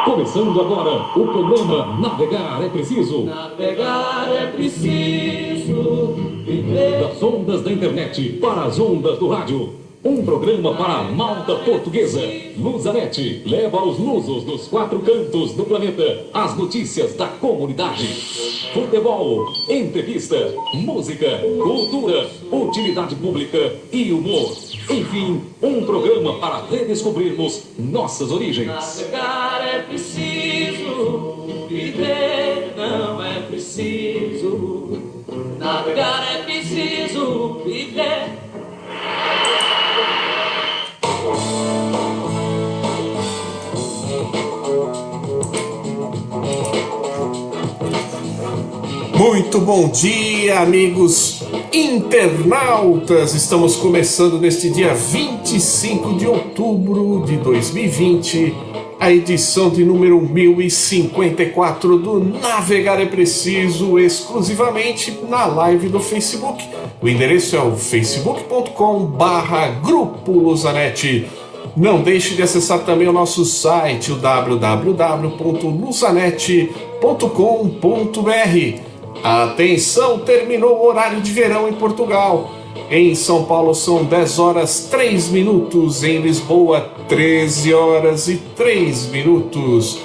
Começando agora o programa Navegar é Preciso. Navegar é preciso viver. Das ondas da internet para as ondas do rádio. Um programa para a malta portuguesa. Lusanet leva aos lusos dos 4 cantos do planeta as notícias da comunidade. Futebol, entrevista, música, cultura, utilidade pública e humor. Enfim, um programa para redescobrirmos nossas origens. Navegar é preciso viver, não é preciso. Navegar é preciso viver. Muito bom dia, amigos internautas! Estamos começando neste dia 25 de outubro de 2020, a edição de número 1054 do Navegar é Preciso, exclusivamente na live do Facebook. O endereço é o facebook.com/Grupo Lusanet. Não deixe de acessar também o nosso site, o www.lusanet.com.br. Atenção, terminou o horário de verão em Portugal. Em São Paulo são 10 horas 3 minutos, em Lisboa 13 horas e 3 minutos.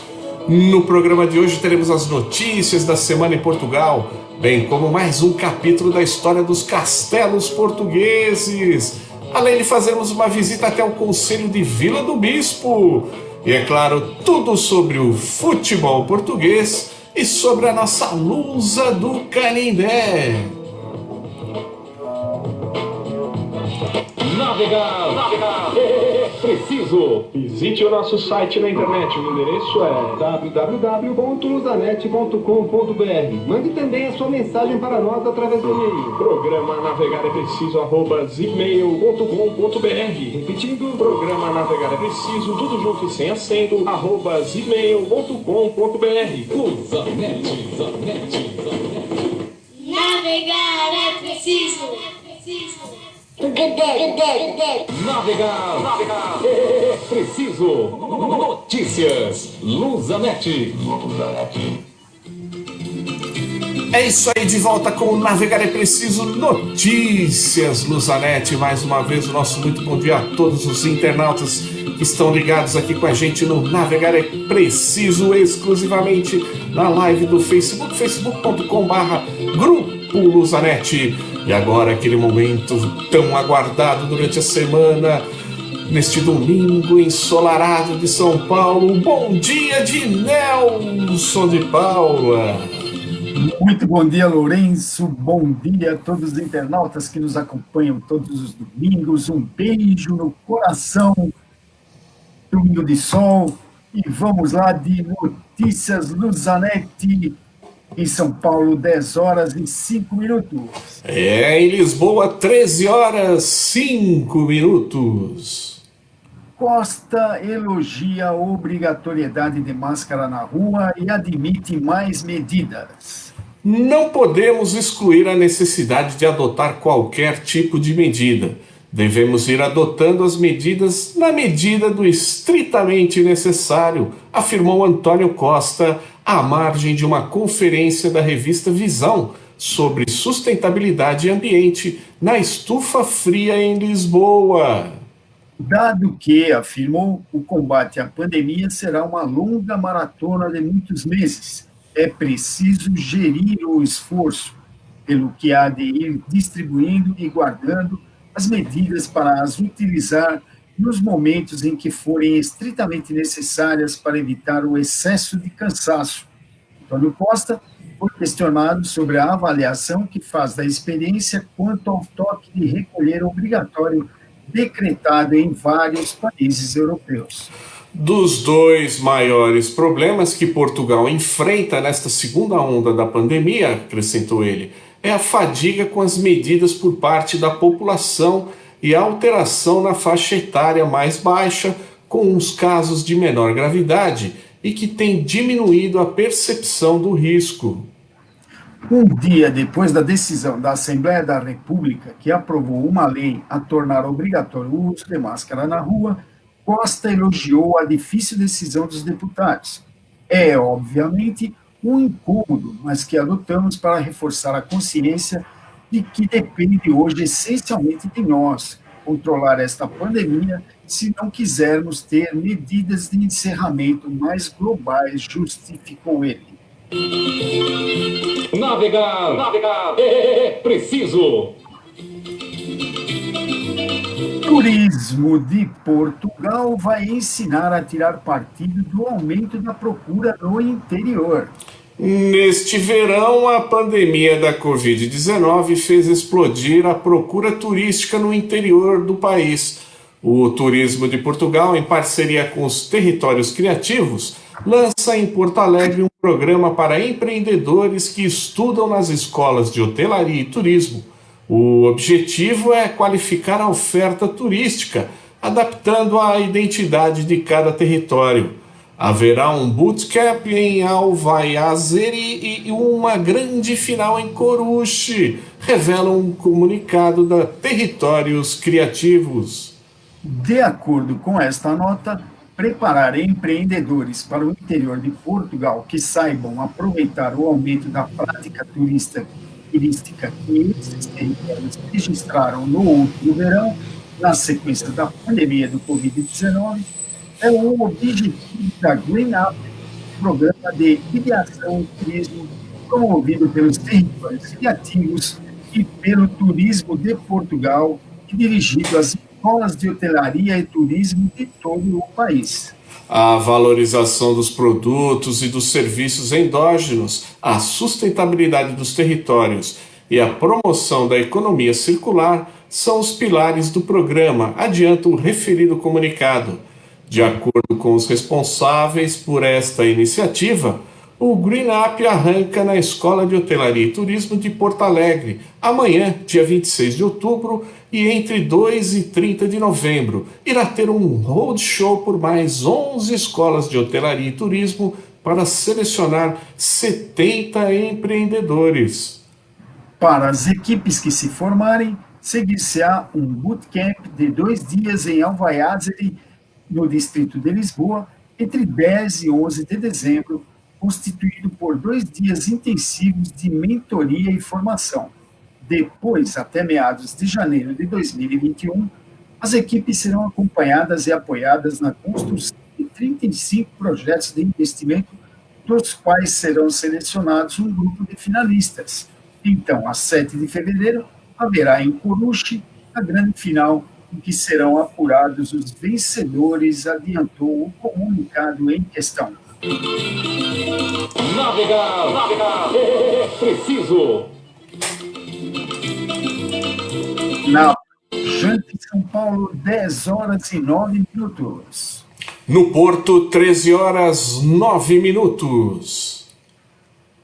No programa de hoje teremos as notícias da semana em Portugal, bem como mais um capítulo da história dos castelos portugueses, além de fazermos uma visita até o Conselho de Vila do Bispo. E é claro, tudo sobre o futebol português e sobre a nossa Lusa do Canindé. Navegar é preciso. Visite o nosso site na internet, o endereço é www.lusanet.com.br. Mande também a sua mensagem para nós através do e-mail. Programa Navegar é Preciso @gmail.com.br. Repetindo, programa Navegar é Preciso, tudo junto e sem acento, @gmail.com.br. Lusanet. Navegar é preciso. Navegar é preciso. Notícias Lusanet. É isso aí, de volta com o Navegar é Preciso Notícias Lusanet. Mais uma vez o nosso muito bom dia a todos os internautas que estão ligados aqui com a gente no Navegar é Preciso, exclusivamente na live do Facebook, facebook.com/Grupo Lusanet. E agora aquele momento tão aguardado durante a semana, neste domingo ensolarado de São Paulo. Bom dia de Nelson de Paula. Muito bom dia, Lourenço. Bom dia a todos os internautas que nos acompanham todos os domingos. Um beijo no coração. Domingo de sol. E vamos lá de Notícias Lusanet. Em São Paulo, 10 horas e 5 minutos. Em Lisboa, 13 horas 5 minutos. Costa elogia a obrigatoriedade de máscara na rua e admite mais medidas. Não podemos excluir a necessidade de adotar qualquer tipo de medida. Devemos ir adotando as medidas na medida do estritamente necessário, afirmou Antônio Costa à margem de uma conferência da revista Visão sobre sustentabilidade e ambiente na Estufa Fria em Lisboa. Dado que, afirmou, o combate à pandemia será uma longa maratona de muitos meses, é preciso gerir o esforço, pelo que há de ir distribuindo e guardando as medidas para as utilizar nos momentos em que forem estritamente necessárias para evitar o excesso de cansaço. Antônio Costa foi questionado sobre a avaliação que faz da experiência quanto ao toque de recolher obrigatório decretado em vários países europeus. Dos dois maiores problemas que Portugal enfrenta nesta segunda onda da pandemia, acrescentou ele, é a fadiga com as medidas por parte da população e a alteração na faixa etária mais baixa, com os casos de menor gravidade e que tem diminuído a percepção do risco. Um dia depois da decisão da Assembleia da República, que aprovou uma lei a tornar obrigatório o uso de máscara na rua, Costa elogiou a difícil decisão dos deputados. É, obviamente, um incômodo, mas que adotamos para reforçar a consciência de que depende hoje essencialmente de nós controlar esta pandemia se não quisermos ter medidas de encerramento mais globais, justificou ele. Navegar é preciso. Turismo de Portugal vai ensinar a tirar partido do aumento da procura no interior. Neste verão, a pandemia da Covid-19 fez explodir a procura turística no interior do país. O Turismo de Portugal, em parceria com os Territórios Criativos, lança em Porto Alegre um programa para empreendedores que estudam nas escolas de hotelaria e turismo. O objetivo é qualificar a oferta turística, adaptando à identidade de cada território. Haverá um bootcamp em Alvaiázere e uma grande final em Coruche, revela um comunicado da Territórios Criativos. De acordo com esta nota, preparar empreendedores para o interior de Portugal que saibam aproveitar o aumento da prática turística que esses territórios registraram no último verão, na sequência da pandemia do Covid-19, é o objetivo da Green Up, programa de ideação e turismo promovido pelos Territórios Criativos e pelo Turismo de Portugal e dirigido às escolas de hotelaria e turismo de todo o país. A valorização dos produtos e dos serviços endógenos, a sustentabilidade dos territórios e a promoção da economia circular são os pilares do programa, adianta o referido comunicado. De acordo com os responsáveis por esta iniciativa, o Green Up arranca na Escola de Hotelaria e Turismo de Porto Alegre, amanhã, dia 26 de outubro, e entre 2 e 30 de novembro, irá ter um roadshow por mais 11 escolas de hotelaria e turismo para selecionar 70 empreendedores. Para as equipes que se formarem, seguir-se-á um bootcamp de 2 dias em Alvaiázere, no distrito de Lisboa, entre 10 e 11 de dezembro, constituído por 2 dias intensivos de mentoria e formação. Depois, até meados de janeiro de 2021, as equipes serão acompanhadas e apoiadas na construção de 35 projetos de investimento, dos quais serão selecionados um grupo de finalistas. Então, a 7 de fevereiro, haverá em Coruche a grande final, em que serão apurados os vencedores, adiantou o comunicado em questão. Navegar é preciso. Na Jante São Paulo, 10 horas e 9 minutos. No Porto, 13 horas 9 minutos.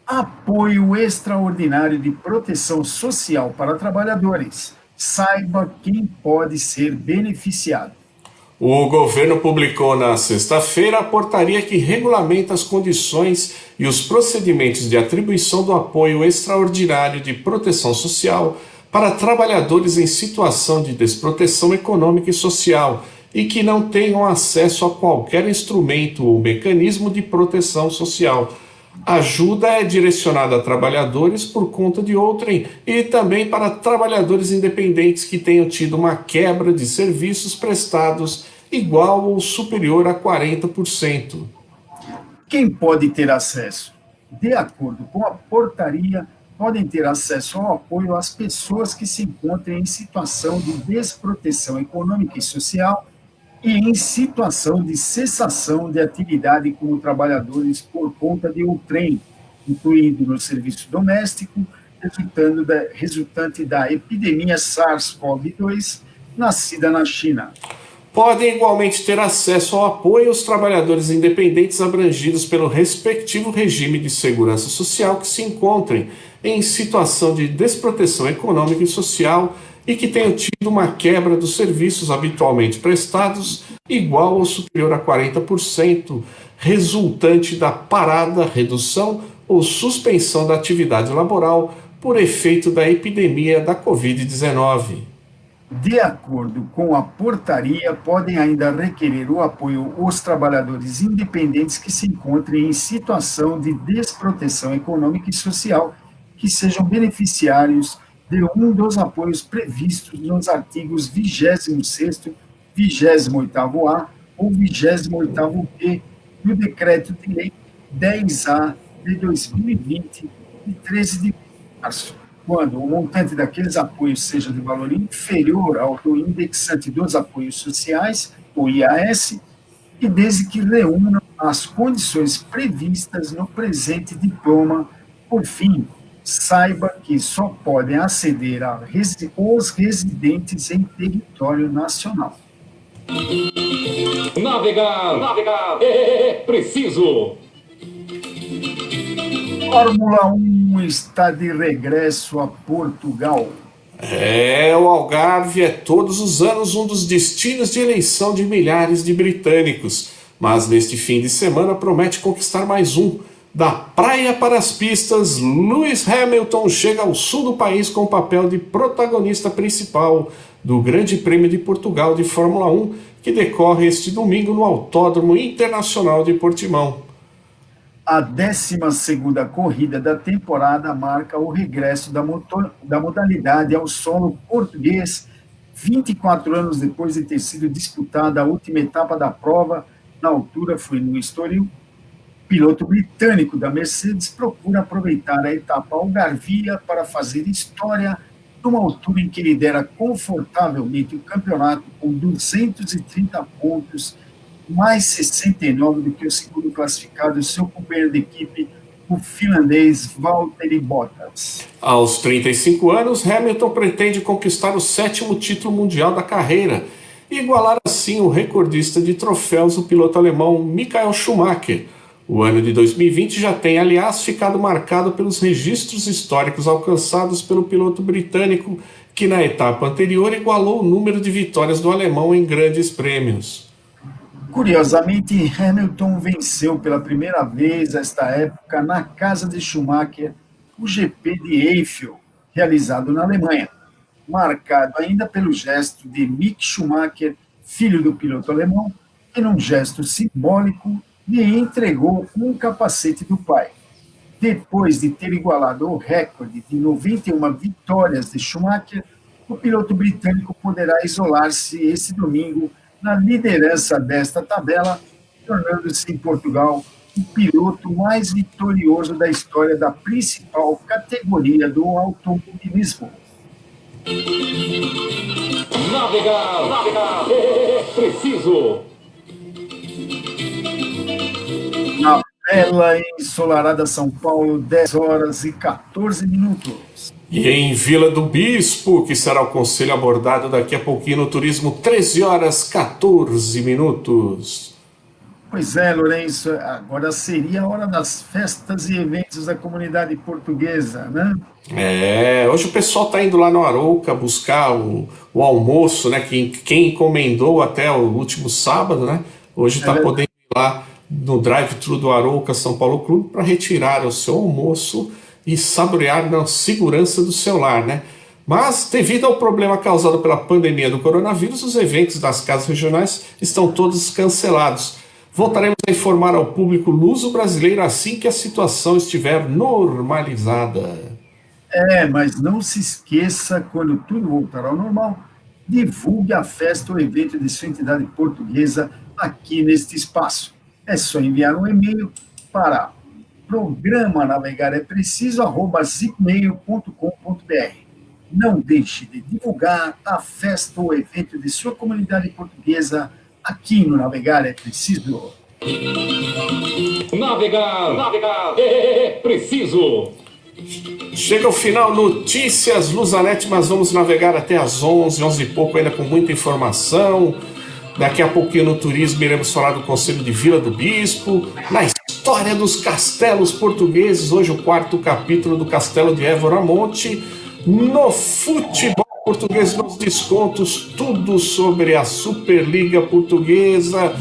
Apoio extraordinário de proteção social para trabalhadores. Saiba quem pode ser beneficiado. O governo publicou na sexta-feira a portaria que regulamenta as condições e os procedimentos de atribuição do apoio extraordinário de proteção social para trabalhadores em situação de desproteção econômica e social e que não tenham acesso a qualquer instrumento ou mecanismo de proteção social. A ajuda é direcionada a trabalhadores por conta de outrem e também para trabalhadores independentes que tenham tido uma quebra de serviços prestados igual ou superior a 40%. Quem pode ter acesso? De acordo com a portaria, podem ter acesso ao apoio as pessoas que se encontrem em situação de desproteção econômica e social e em situação de cessação de atividade como trabalhadores por conta de outrem, incluindo no serviço doméstico, resultante da epidemia SARS-CoV-2, nascida na China. Podem igualmente ter acesso ao apoio os trabalhadores independentes abrangidos pelo respectivo regime de segurança social que se encontrem em situação de desproteção econômica e social e que tenham tido uma quebra dos serviços habitualmente prestados igual ou superior a 40%, resultante da parada, redução ou suspensão da atividade laboral por efeito da epidemia da Covid-19. De acordo com a portaria, podem ainda requerer o apoio os trabalhadores independentes que se encontrem em situação de desproteção econômica e social, que sejam beneficiários de um dos apoios previstos nos artigos 26º, 28º-A ou 28º-B do Decreto-Lei 10A de 2020, de 13 de março, quando o montante daqueles apoios seja de valor inferior ao do indexante dos apoios sociais, o IAS, e desde que reúnam as condições previstas no presente diploma. Por fim, saiba que só podem aceder os residentes em território nacional. Navegar é preciso. Fórmula 1 está de regresso a Portugal. O Algarve é todos os anos um dos destinos de eleição de milhares de britânicos, mas neste fim de semana promete conquistar mais um. Da praia para as pistas, Lewis Hamilton chega ao sul do país com o papel de protagonista principal do Grande Prêmio de Portugal de Fórmula 1, que decorre este domingo no Autódromo Internacional de Portimão. A 12ª corrida da temporada marca o regresso da modalidade ao solo português, 24 anos depois de ter sido disputada a última etapa da prova. Na altura foi no Estoril. O piloto britânico da Mercedes procura aproveitar a etapa algarvia para fazer história numa altura em que lidera confortavelmente o campeonato com 230 pontos, mais 69 do que o segundo classificado, seu companheiro de equipe, o finlandês Valtteri Bottas. Aos 35 anos, Hamilton pretende conquistar o 7º título mundial da carreira e igualar assim o recordista de troféus, o piloto alemão Michael Schumacher. O ano de 2020 já tem, aliás, ficado marcado pelos registros históricos alcançados pelo piloto britânico, que na etapa anterior igualou o número de vitórias do alemão em grandes prêmios. Curiosamente, Hamilton venceu pela primeira vez esta época na casa de Schumacher o GP de Eiffel, realizado na Alemanha, marcado ainda pelo gesto de Mick Schumacher, filho do piloto alemão, que num gesto simbólico lhe entregou um capacete do pai. Depois de ter igualado o recorde de 91 vitórias de Schumacher, o piloto britânico poderá isolar-se esse domingo na liderança desta tabela, tornando-se em Portugal o piloto mais vitorioso da história da principal categoria do automobilismo. Navegar é preciso. Na bela e ensolarada São Paulo, 10 horas e 14 minutos. E em Vila do Bispo, que será o conselho abordado daqui a pouquinho no Turismo, 13 horas 14 minutos. Pois é, Lourenço, agora seria a hora das festas e eventos da comunidade portuguesa, né? Hoje o pessoal está indo lá no Arouca buscar o almoço, né? Quem encomendou até o último sábado, né? Hoje está podendo ir lá no drive-thru do Arouca São Paulo Clube para retirar o seu almoço e saborear na segurança do seu lar, né? Mas, devido ao problema causado pela pandemia do coronavírus, os eventos das casas regionais estão todos cancelados. Voltaremos a informar ao público luso-brasileiro assim que a situação estiver normalizada. Mas não se esqueça, quando tudo voltar ao normal, divulgue a festa ou evento de sua entidade portuguesa aqui neste espaço. É só enviar um e-mail para programa navegar é preciso @zipmail.com.br. Não deixe de divulgar a festa ou evento de sua comunidade portuguesa aqui no Navegar é Preciso. Navegar é preciso. Chega ao final, notícias Lusanete, mas vamos navegar até às 11, 11 e pouco, ainda com muita informação. Daqui a pouquinho no turismo iremos falar do Conselho de Vila do Bispo, na história dos castelos portugueses, hoje o 4º capítulo do Castelo de Évora Monte, no futebol português, nos descontos, tudo sobre a Superliga Portuguesa.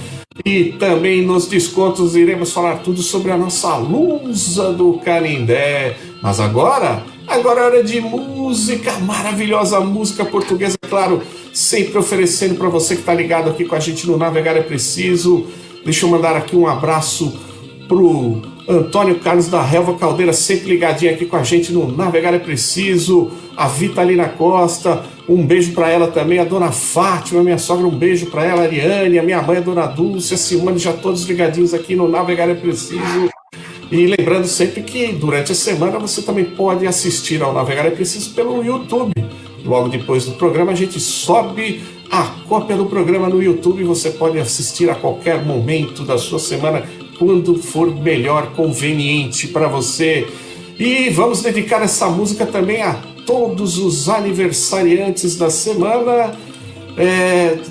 E também nos descontos iremos falar tudo sobre a nossa Lusa do Canindé. Mas agora é hora de música, maravilhosa música portuguesa, claro, sempre oferecendo para você que está ligado aqui com a gente no Navegar é Preciso. Deixa eu mandar aqui um abraço pro Antônio Carlos da Relva Caldeira, sempre ligadinho aqui com a gente no Navegar é Preciso. A Vitalina Costa, um beijo para ela também. A dona Fátima, minha sogra, um beijo para ela. A Ariane, a minha mãe, a dona Dulce, a Simone, já todos ligadinhos aqui no Navegar é Preciso. E lembrando sempre que durante a semana você também pode assistir ao Navegar é Preciso pelo YouTube. Logo depois do programa a gente sobe a cópia do programa no YouTube. Você pode assistir a qualquer momento da sua semana, quando for melhor conveniente para você. E vamos dedicar essa música também a todos os aniversariantes da semana,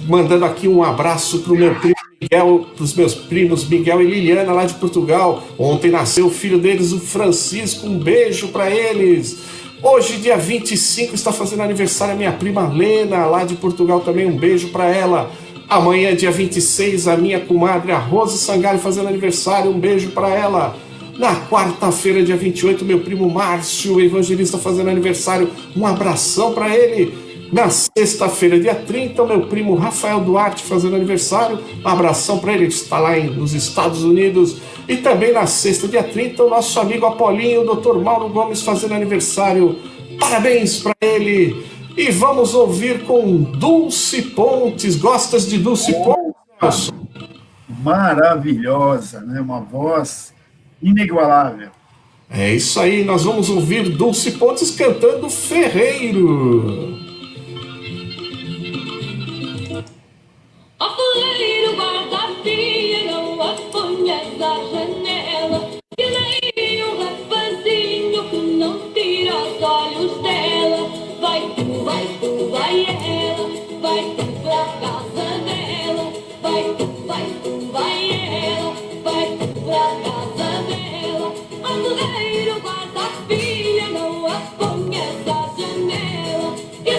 mandando aqui um abraço para o meu primo Miguel, para os meus primos Miguel e Liliana lá de Portugal. Ontem nasceu o filho deles, o Francisco, um beijo para eles. Hoje, dia 25, está fazendo aniversário a minha prima Lena, lá de Portugal também, um beijo para ela. Amanhã, dia 26, a minha comadre, a Rose Sangalho, fazendo aniversário, um beijo para ela. Na quarta-feira, dia 28, meu primo Márcio, evangelista, fazendo aniversário, um abração para ele. Na sexta-feira, dia 30, o meu primo Rafael Duarte, fazendo aniversário, um abração para ele, ele está lá nos Estados Unidos. E também na sexta, dia 30, o nosso amigo Apolinho, o Dr. Mauro Gomes, fazendo aniversário, parabéns para ele. E vamos ouvir com Dulce Pontes. Gostas de Dulce Pontes? Maravilhosa, né? Uma voz inigualável. É isso aí, nós vamos ouvir Dulce Pontes cantando Ferreiro. Ó fuleiro, guarda a filha, não a ponhas da janela, que nem um rapazinho que não tira os olhos dela. Vai tu, vai ela, vai tu pra casa dela. Vai tu, vai ela, vai tu pra casa dela. Ó fuleiro, guarda a filha, não a ponhas da janela, que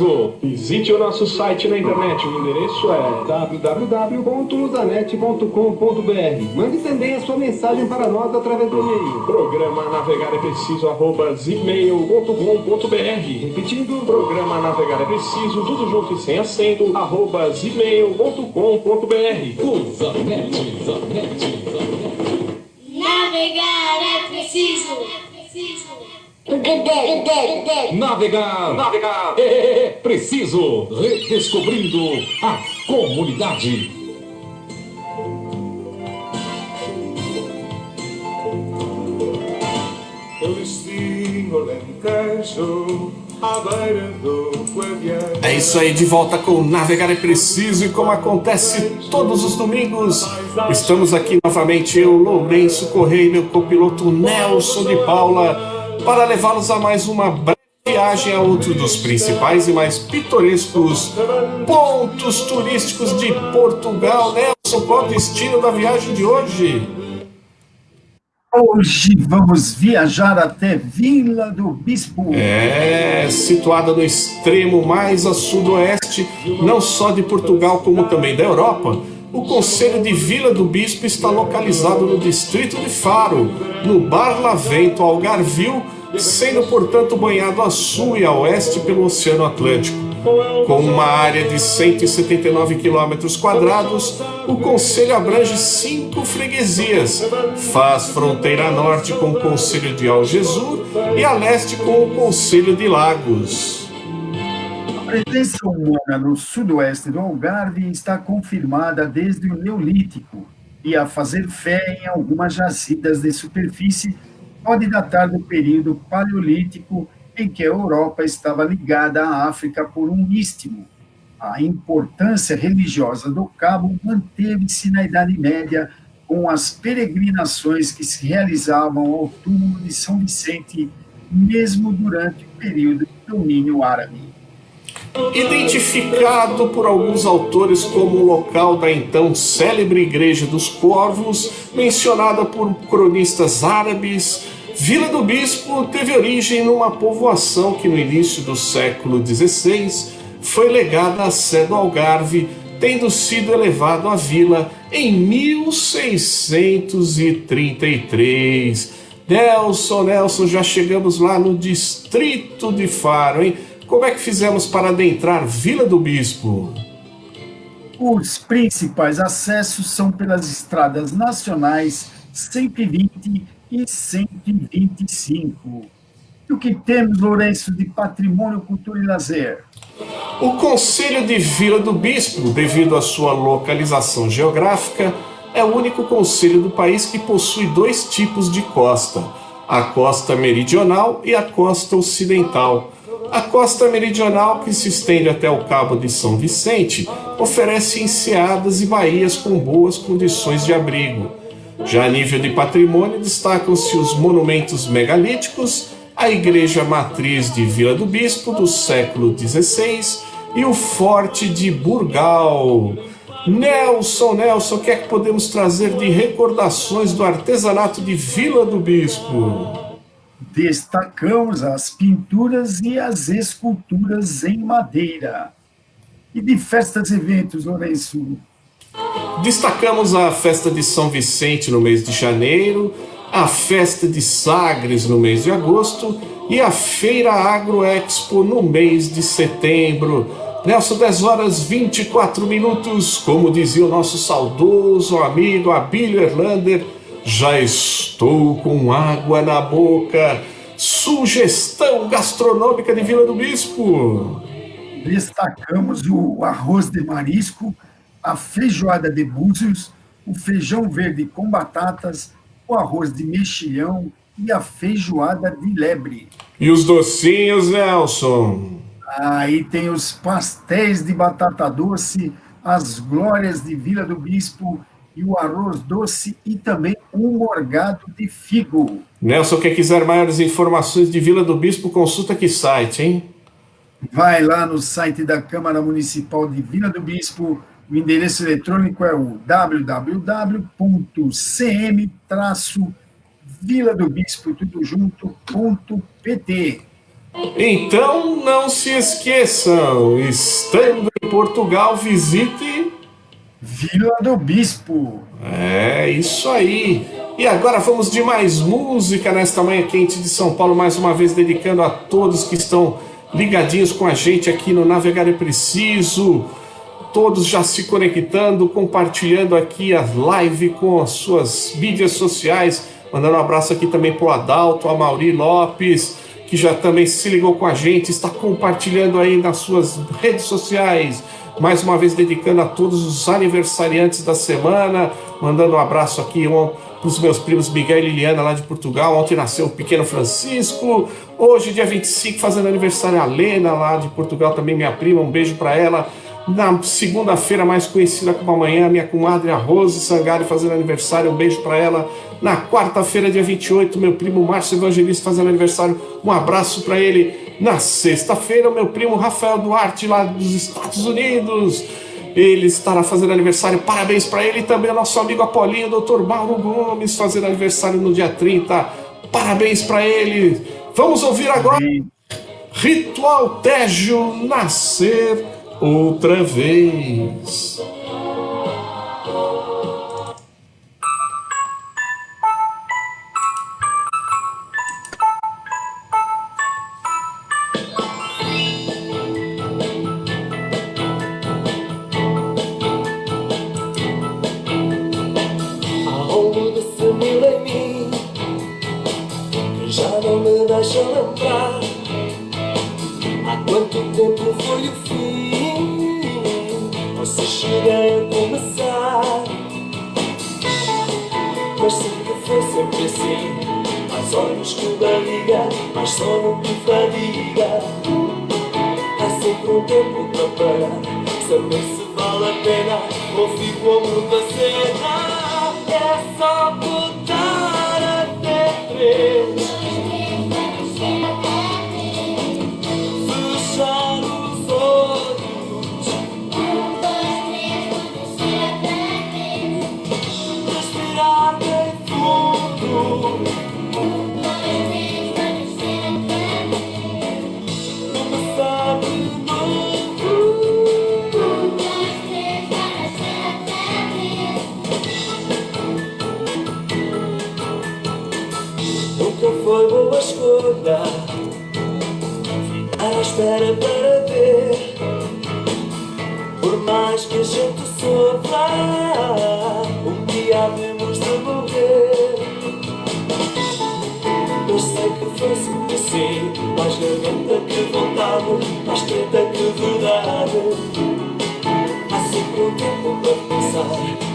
Preciso. Visite o nosso site na internet. O endereço é www.luzanet.com.br. Mande também a sua mensagem para nós através do e-mail. Programa Navegar é Preciso, @gmail.com.br. Repetindo, Programa Navegar é Preciso, tudo junto e sem acento, @gmail.com.br. Luzanet, Zanet. Navegar é preciso. Navegar é preciso. Redescobrindo a comunidade. Eu desci no Alentejo, à beira do Guadiana. É isso aí, de volta com Navegar é Preciso, e como acontece todos os domingos, estamos aqui novamente, eu, Lourenço Correia, e meu copiloto Nelson de Paula, para levá-los a mais uma breve viagem a outro dos principais e mais pitorescos pontos turísticos de Portugal. Nelson, qual é o destino da viagem de hoje? Hoje vamos viajar até Vila do Bispo. É, situada no extremo mais a sudoeste, não só de Portugal como também da Europa, o concelho de Vila do Bispo está localizado no distrito de Faro, no Barlavento, Algarvio, sendo portanto banhado a sul e a oeste pelo Oceano Atlântico. Com uma área de 179 quilômetros quadrados, o concelho abrange 5 freguesias. Faz fronteira a norte com o concelho de Algesur e a leste com o concelho de Lagos. A presença humana no sudoeste do Algarve está confirmada desde o Neolítico, e a fazer fé em algumas jazidas de superfície pode datar do período Paleolítico, em que a Europa estava ligada à África por um istmo. A importância religiosa do cabo manteve-se na Idade Média, com as peregrinações que se realizavam ao túmulo de São Vicente, mesmo durante o período de domínio árabe. Identificado por alguns autores como o local da então célebre Igreja dos Corvos, mencionada por cronistas árabes, Vila do Bispo teve origem numa povoação que no início do século XVI foi legada à Sé do Algarve, tendo sido elevado à vila em 1633. Nelson, já chegamos lá no distrito de Faro, hein? Como é que fizemos para adentrar Vila do Bispo? Os principais acessos são pelas estradas nacionais 120 e 125. E o que temos, Lourenço, de patrimônio, cultura e lazer? O concelho de Vila do Bispo, devido à sua localização geográfica, é o único concelho do país que possui 2 tipos de costa: a costa meridional e a costa ocidental. A costa meridional, que se estende até o Cabo de São Vicente, oferece enseadas e baías com boas condições de abrigo. Já a nível de patrimônio, destacam-se os monumentos megalíticos, a igreja matriz de Vila do Bispo do século XVI e o Forte de Burgal. Nelson, o que é que podemos trazer de recordações do artesanato de Vila do Bispo? Destacamos as pinturas e as esculturas em madeira. E de festas e eventos, Lourenço? Destacamos a festa de São Vicente no mês de janeiro, a festa de Sagres no mês de agosto e a Feira Agro Expo no mês de setembro. Nelson, 10h24, como dizia o nosso saudoso amigo Abílio Erlander, já estou com água na boca. Sugestão gastronômica de Vila do Bispo. Destacamos o arroz de marisco, a feijoada de búzios, o feijão verde com batatas, o arroz de mexilhão e a feijoada de lebre. E os docinhos, Nelson? Aí tem os pastéis de batata doce, as glórias de Vila do Bispo e o arroz doce e também um morgado de figo. Nelson, quem quiser maiores informações de Vila do Bispo, consulta que site, hein? Vai lá no site da Câmara Municipal de Vila do Bispo, o endereço eletrônico é o www.cm-viladobispo.pt. Então não se esqueçam, estando em Portugal, visite. Vila do Bispo. É isso aí. E agora vamos de mais música nesta manhã quente de São Paulo, mais uma vez dedicando a todos que estão ligadinhos com a gente aqui no Navegar é Preciso. Todos já se conectando, compartilhando aqui a live com as suas mídias sociais. Mandando um abraço aqui também pro Adalto, a Mauri Lopes, que já também se ligou com a gente, está compartilhando aí nas suas redes sociais. Mais uma vez dedicando a todos os aniversariantes da semana. Mandando um abraço aqui para os meus primos Miguel e Liliana lá de Portugal. Ontem nasceu o pequeno Francisco. Hoje, dia 25, fazendo aniversário a Lena lá de Portugal, também minha prima. Um beijo para ela. Na segunda-feira, mais conhecida como amanhã, minha comadre a Rose Sangari fazendo aniversário, um beijo para ela. Na quarta-feira, dia 28, meu primo Márcio Evangelista fazendo aniversário, um abraço para ele. Na sexta-feira, o meu primo Rafael Duarte, lá dos Estados Unidos, ele estará fazendo aniversário, parabéns para ele. E também o nosso amigo Apolinho, Dr. Mauro Gomes, fazendo aniversário no dia 30, parabéns para ele. Vamos ouvir agora Ritual Tejo, Nascer Outra Vez. Há algo de senil em mim que já não me deixa lembrar. Há quanto tempo foi o fim? Ou se cheguei a começar? Mas sei que foi sempre assim. Mais olhos que barriga, mais sono que fadiga. Há sempre um tempo para parar, saber se vale a pena ou fico ombro para cena. É só contar até 3, fechar os olhos, respirar bem fundo, começar de novo. Nunca foi boa escolha ficar à espera para ver. Por mais que a gente sofra, um dia havemos de morrer. Eu sei que foi sempre assim, mais garganta que vontade, mais treta que verdade. Há sempre um tempo para pensar,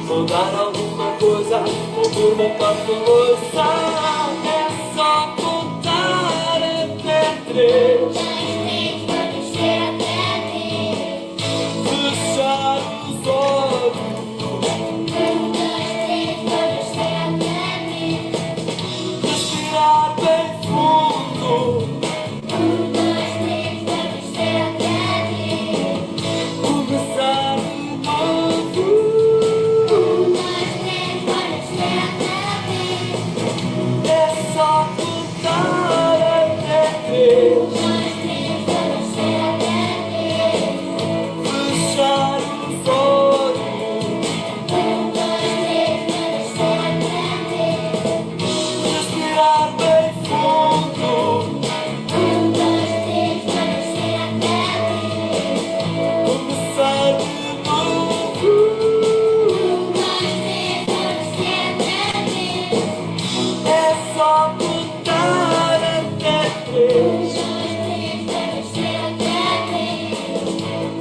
mudar alguma coisa, ou por uma parte da louça. É só contar até 3, fechar os olhos, respirar bem fundo, começar de novo. É só contar até 3, fechar os olhos, respirar bem fundo, começar de novo. É só contar até 3,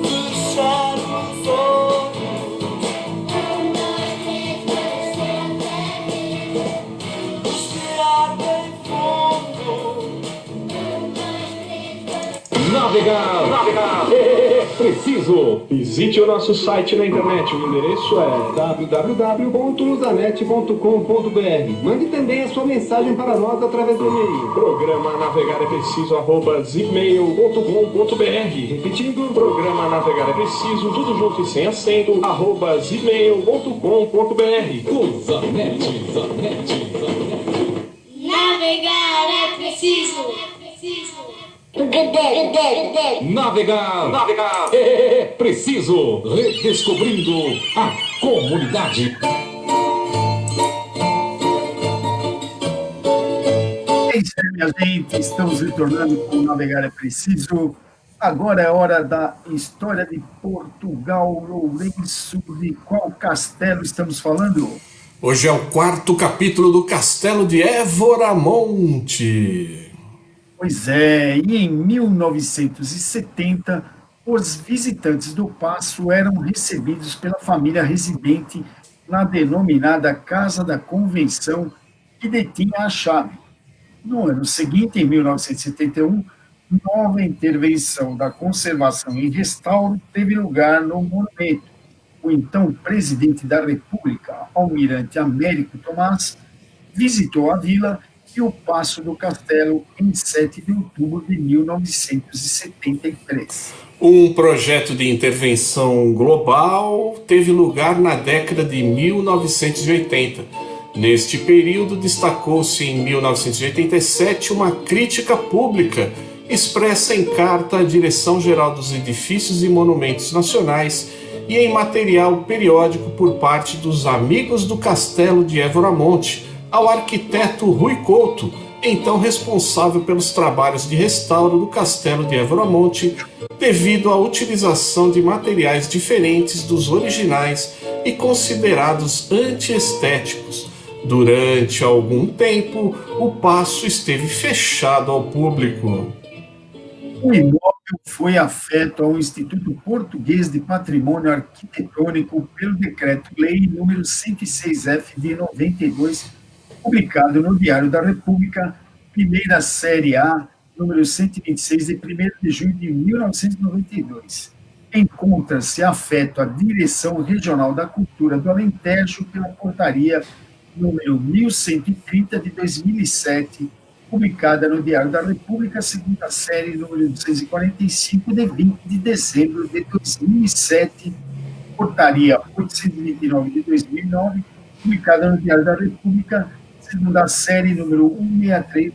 fechar os olhos, respirar bem fundo. Navegar é preciso. Visite o nosso site na internet, o endereço é www.luzanet.com.br. Mande também a sua mensagem para nós através do e-mail. Programa Navegar é Preciso, @gmail.com.br. Repetindo, programa Navegar é Preciso, tudo junto e sem acento, @gmail.com.br. Luzanet, Zanet. Navegar é preciso. Navegar é preciso. Redescobrindo a comunidade. É isso aí, minha gente. Estamos retornando com o Navegar é Preciso. Agora é hora da história de Portugal. Lourenço, de qual castelo estamos falando? Hoje é o quarto capítulo do Castelo de Évora-Monte. Pois é, e em 1970, os visitantes do Paço eram recebidos pela família residente na denominada Casa da Convenção, que detinha a chave. No ano seguinte, em 1971, nova intervenção da conservação e restauro teve lugar no monumento. O então presidente da República, almirante Américo Tomás, visitou a vila e o Paço do Castelo em 7 de outubro de 1973. Um projeto de intervenção global teve lugar na década de 1980. Neste período, destacou-se em 1987 uma crítica pública expressa em carta à Direção-Geral dos Edifícios e Monumentos Nacionais e em material periódico por parte dos Amigos do Castelo de Évora-Monte ao arquiteto Rui Couto, então responsável pelos trabalhos de restauro do Castelo de Évora-Monte, devido à utilização de materiais diferentes dos originais e considerados antiestéticos. Durante algum tempo, o paço esteve fechado ao público. O imóvel foi afeto ao Instituto Português de Patrimônio Arquitetônico pelo Decreto-Lei nº 106F de 92, publicado no Diário da República, primeira série A, número 126, de 1º de junho de 1992. Encontra-se afeto à Direção Regional da Cultura do Alentejo pela portaria número 1130 de 2007, publicada no Diário da República, segunda série, número 245, de 20 de dezembro de 2007, portaria 829 de 2009, publicada no Diário da República, segunda série, número 163, de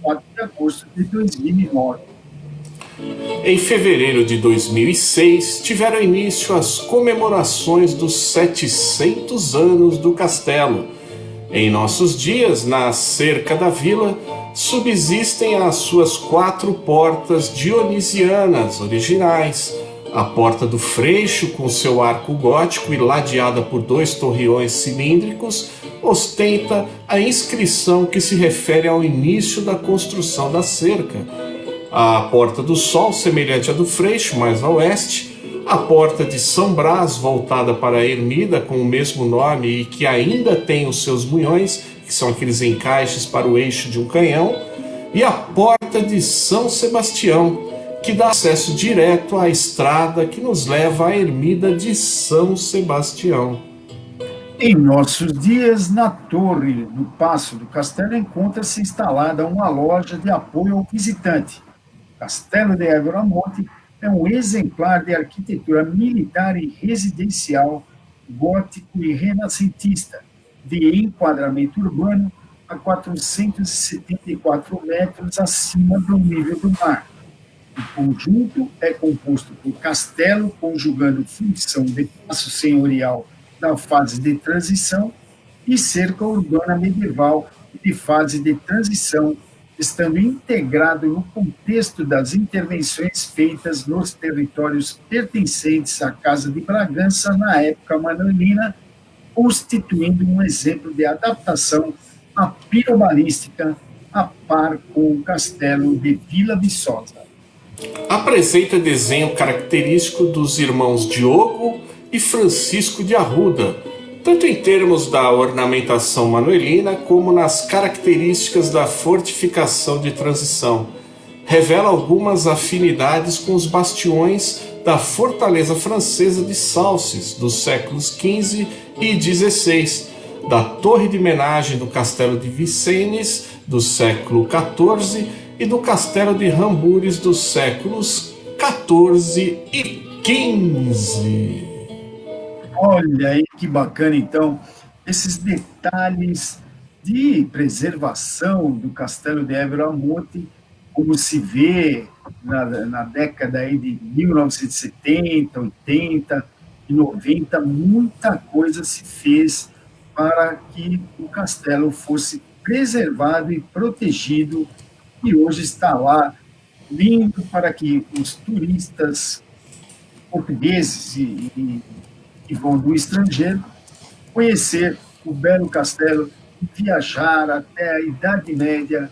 4 de agosto de 2009. Em fevereiro de 2006, tiveram início as comemorações dos 700 anos do castelo. Em nossos dias, na cerca da vila, subsistem as suas 4 portas dionisianas originais. A Porta do Freixo, com seu arco gótico e ladeada por 2 torreões cilíndricos, ostenta a inscrição que se refere ao início da construção da cerca. A Porta do Sol, semelhante à do Freixo, mais a oeste. A Porta de São Brás, voltada para a ermida, com o mesmo nome e que ainda tem os seus munhões, que são aqueles encaixes para o eixo de um canhão. E a Porta de São Sebastião, que dá acesso direto à estrada que nos leva à ermida de São Sebastião. Em nossos dias, na torre do Paço do Castelo, encontra-se instalada uma loja de apoio ao visitante. O Castelo de Évora-Monte é um exemplar de arquitetura militar e residencial, gótico e renascentista, de enquadramento urbano a 474 metros acima do nível do mar. O conjunto é composto por castelo, conjugando função de paço senhorial da fase de transição e cerca urbana medieval de fase de transição, estando integrado no contexto das intervenções feitas nos territórios pertencentes à Casa de Bragança na época manuelina, constituindo um exemplo de adaptação à pirobalística a par com o castelo de Vila Viçosa. Apresenta desenho característico dos irmãos Diogo e Francisco de Arruda, tanto em termos da ornamentação manuelina como nas características da fortificação de transição. Revela algumas afinidades com os bastiões da fortaleza francesa de Salses, dos séculos XV e XVI, da torre de homenagem do castelo de Vincennes, do século XIV, e do castelo de Rambures, dos séculos XIV e XV. Olha aí que bacana, então, esses detalhes de preservação do Castelo de Évora-Monte, como se vê na década aí de 1970, 80 e 90, muita coisa se fez para que o castelo fosse preservado e protegido, e hoje está lá, lindo para que os turistas portugueses que vão do estrangeiro conhecer o belo castelo, viajar até a Idade Média,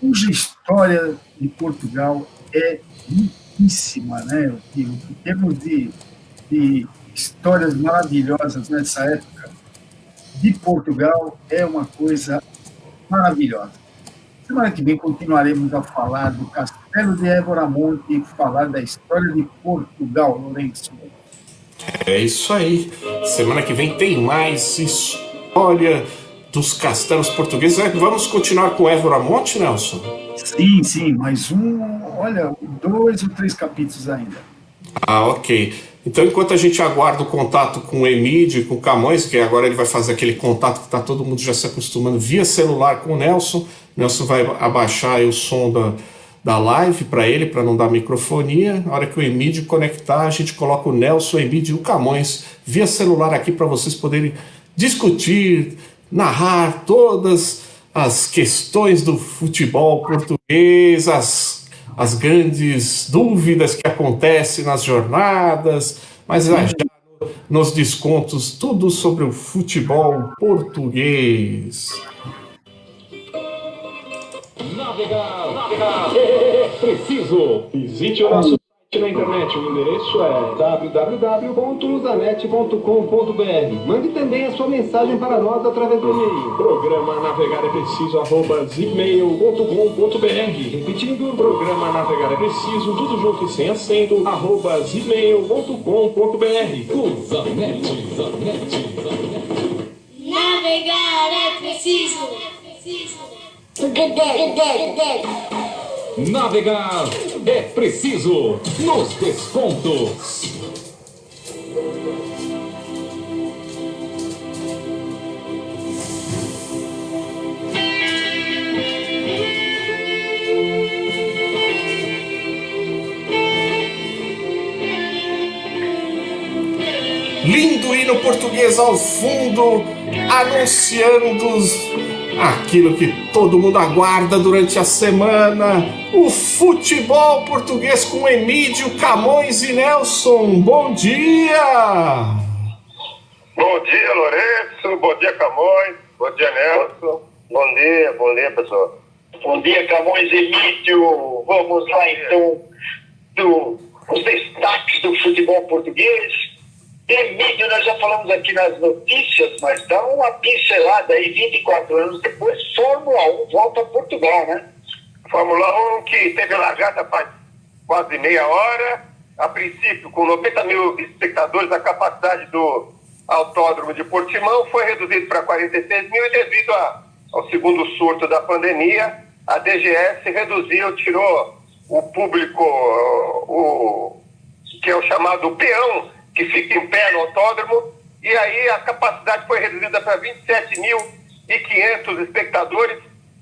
cuja história de Portugal é riquíssima, né? O que temos de histórias maravilhosas nessa época de Portugal é uma coisa maravilhosa. Semana que vem continuaremos a falar do Castelo de Évora Monte e falar da história de Portugal, Lourenço. É isso aí. Semana que vem tem mais história dos castelos portugueses. Vamos continuar com Évora Monte, Nelson? Sim, mais olha, 2 ou 3 capítulos ainda. Ah, ok. Então, enquanto a gente aguarda o contato com o Emídio e com o Camões, que agora ele vai fazer aquele contato que está todo mundo já se acostumando via celular com o Nelson vai abaixar aí o som da live para ele, para não dar microfonia. Na hora que o Emídio conectar, a gente coloca o Nelson, o Emídio e o Camões via celular aqui para vocês poderem discutir, narrar todas as questões do futebol português, as grandes dúvidas que acontecem nas jornadas, mas já nos descontos, tudo sobre o futebol português. Navegar é preciso. Visite o nosso site na internet. O endereço é www.lusanete.com.br. Mande também a sua mensagem para nós através do e-mail. Programa navegar é preciso @zipmail.com.br. Repetindo, programa navegar é preciso, tudo junto e sem acento, @zipmail.com.br. Lusanete. Navegar é preciso. Navegar é preciso nos descontos. Lindo hino português ao fundo, anunciando aquilo que todo mundo aguarda durante a semana, o futebol português com Emídio, Camões e Nelson. Bom dia! Bom dia, Lourenço. Bom dia, Camões. Bom dia, Nelson. Bom dia, pessoal. Bom dia, Camões e Emídio. Vamos lá, então, os destaques do futebol português. Emílio, nós já falamos aqui nas notícias, mas dá uma pincelada aí, 24 anos depois, Fórmula 1 volta a Portugal, né? Fórmula 1 que teve largada faz quase meia hora, a princípio com 90 mil espectadores, a capacidade do Autódromo de Portimão foi reduzido para 46 mil e devido ao segundo surto da pandemia, a DGS reduziu, tirou o público, que é o chamado peão, que fica em pé no autódromo, e aí a capacidade foi reduzida para 27.500 espectadores,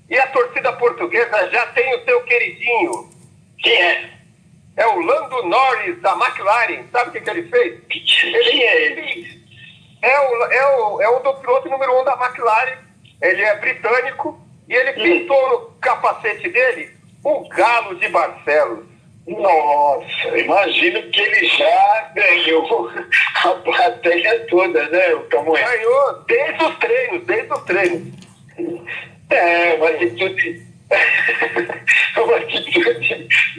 e a torcida portuguesa já tem o seu queridinho. Quem é? É o Lando Norris, da McLaren. Sabe o que ele fez? Ele é o do piloto número 1 da McLaren, ele é britânico, e ele pintou no capacete dele o galo de Barcelos. Nossa, imagino que ele já ganhou a plateia toda, né, o Camões? Ganhou desde os treinos. É, uma atitude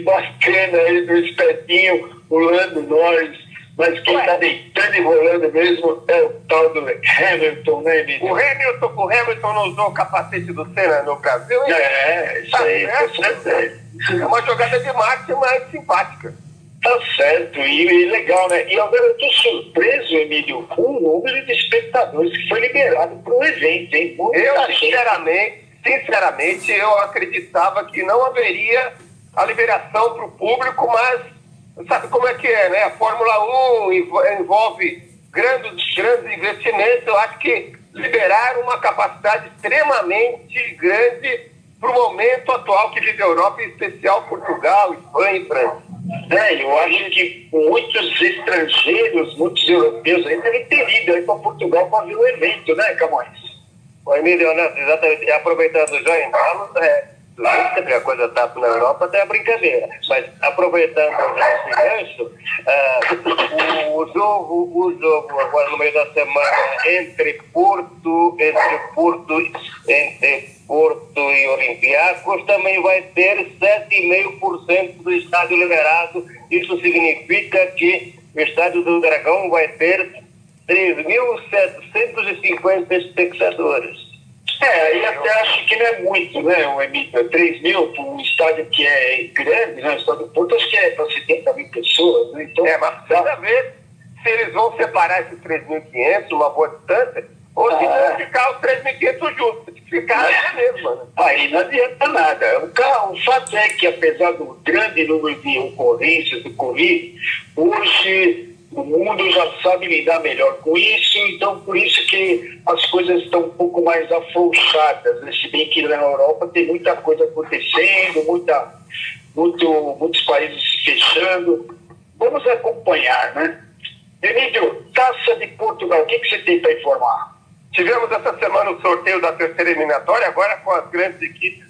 bacana aí do espetinho, o Lando Norris, mas quem tá deitando e rolando mesmo é o tal do Hamilton, né, Emílio? O Hamilton não usou o capacete do Senna no Brasil, hein? É, isso aí, com certeza. É uma jogada de marketing mais simpática. Tá certo, e legal, né? E agora eu tô surpreso, Emílio, com o número de espectadores que foi liberado para o evento, hein? Sinceramente, eu acreditava que não haveria a liberação para o público, mas sabe como é que é, né? A Fórmula 1 envolve grandes investimentos. Eu acho que liberaram uma capacidade extremamente grande para o momento atual que vive a Europa, em especial Portugal, Espanha e França. Eu acho que muitos estrangeiros, muitos europeus aí devem ter ido aí para Portugal para ver o evento, né, Camões? O Emílio, exatamente, aproveitando o João Carlos, sempre a coisa está na Europa, até a brincadeira. Mas aproveitando esse gancho, o jogo agora no meio da semana entre Porto e Olympiacos também vai ter 7,5% do estádio liberado. Isso significa que o estádio do Dragão vai ter 3.750 espectadores. E até acho que não é muito, né, o Emílio? 3 mil para um estádio que é grande, né? O estádio do Porto acho que é para 70 mil pessoas, né? Então, mas precisa ver se eles vão separar esses 3.500, uma boa distância, ou se vão ficar os 3.500 juntos. Se ficar é a mesma, né? Aí não adianta nada. O fato é que, apesar do grande número de ocorrências do Covid, hoje o mundo já sabe lidar melhor com isso, então por isso que as coisas estão um pouco mais afrouxadas, né? Se bem que na Europa tem muita coisa acontecendo, muitos países se fechando. Vamos acompanhar, né? Emílio, Taça de Portugal, o que você tem para informar? Tivemos essa semana o sorteio da terceira eliminatória, agora com as grandes equipes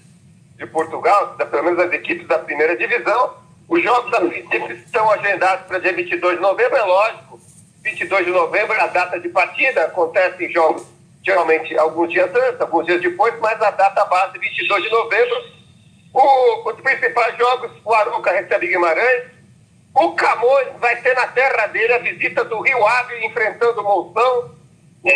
de Portugal, pelo menos as equipes da primeira divisão. Os jogos das equipes estão agendados para dia 22 de novembro, é lógico. 22 de novembro é a data de partida, acontecem jogos geralmente alguns dias antes, alguns dias depois, mas a data base 22 de novembro. Os principais jogos, o Arouca recebe Guimarães, o Camões vai ter na terra dele a visita do Rio Ave enfrentando o Monção. O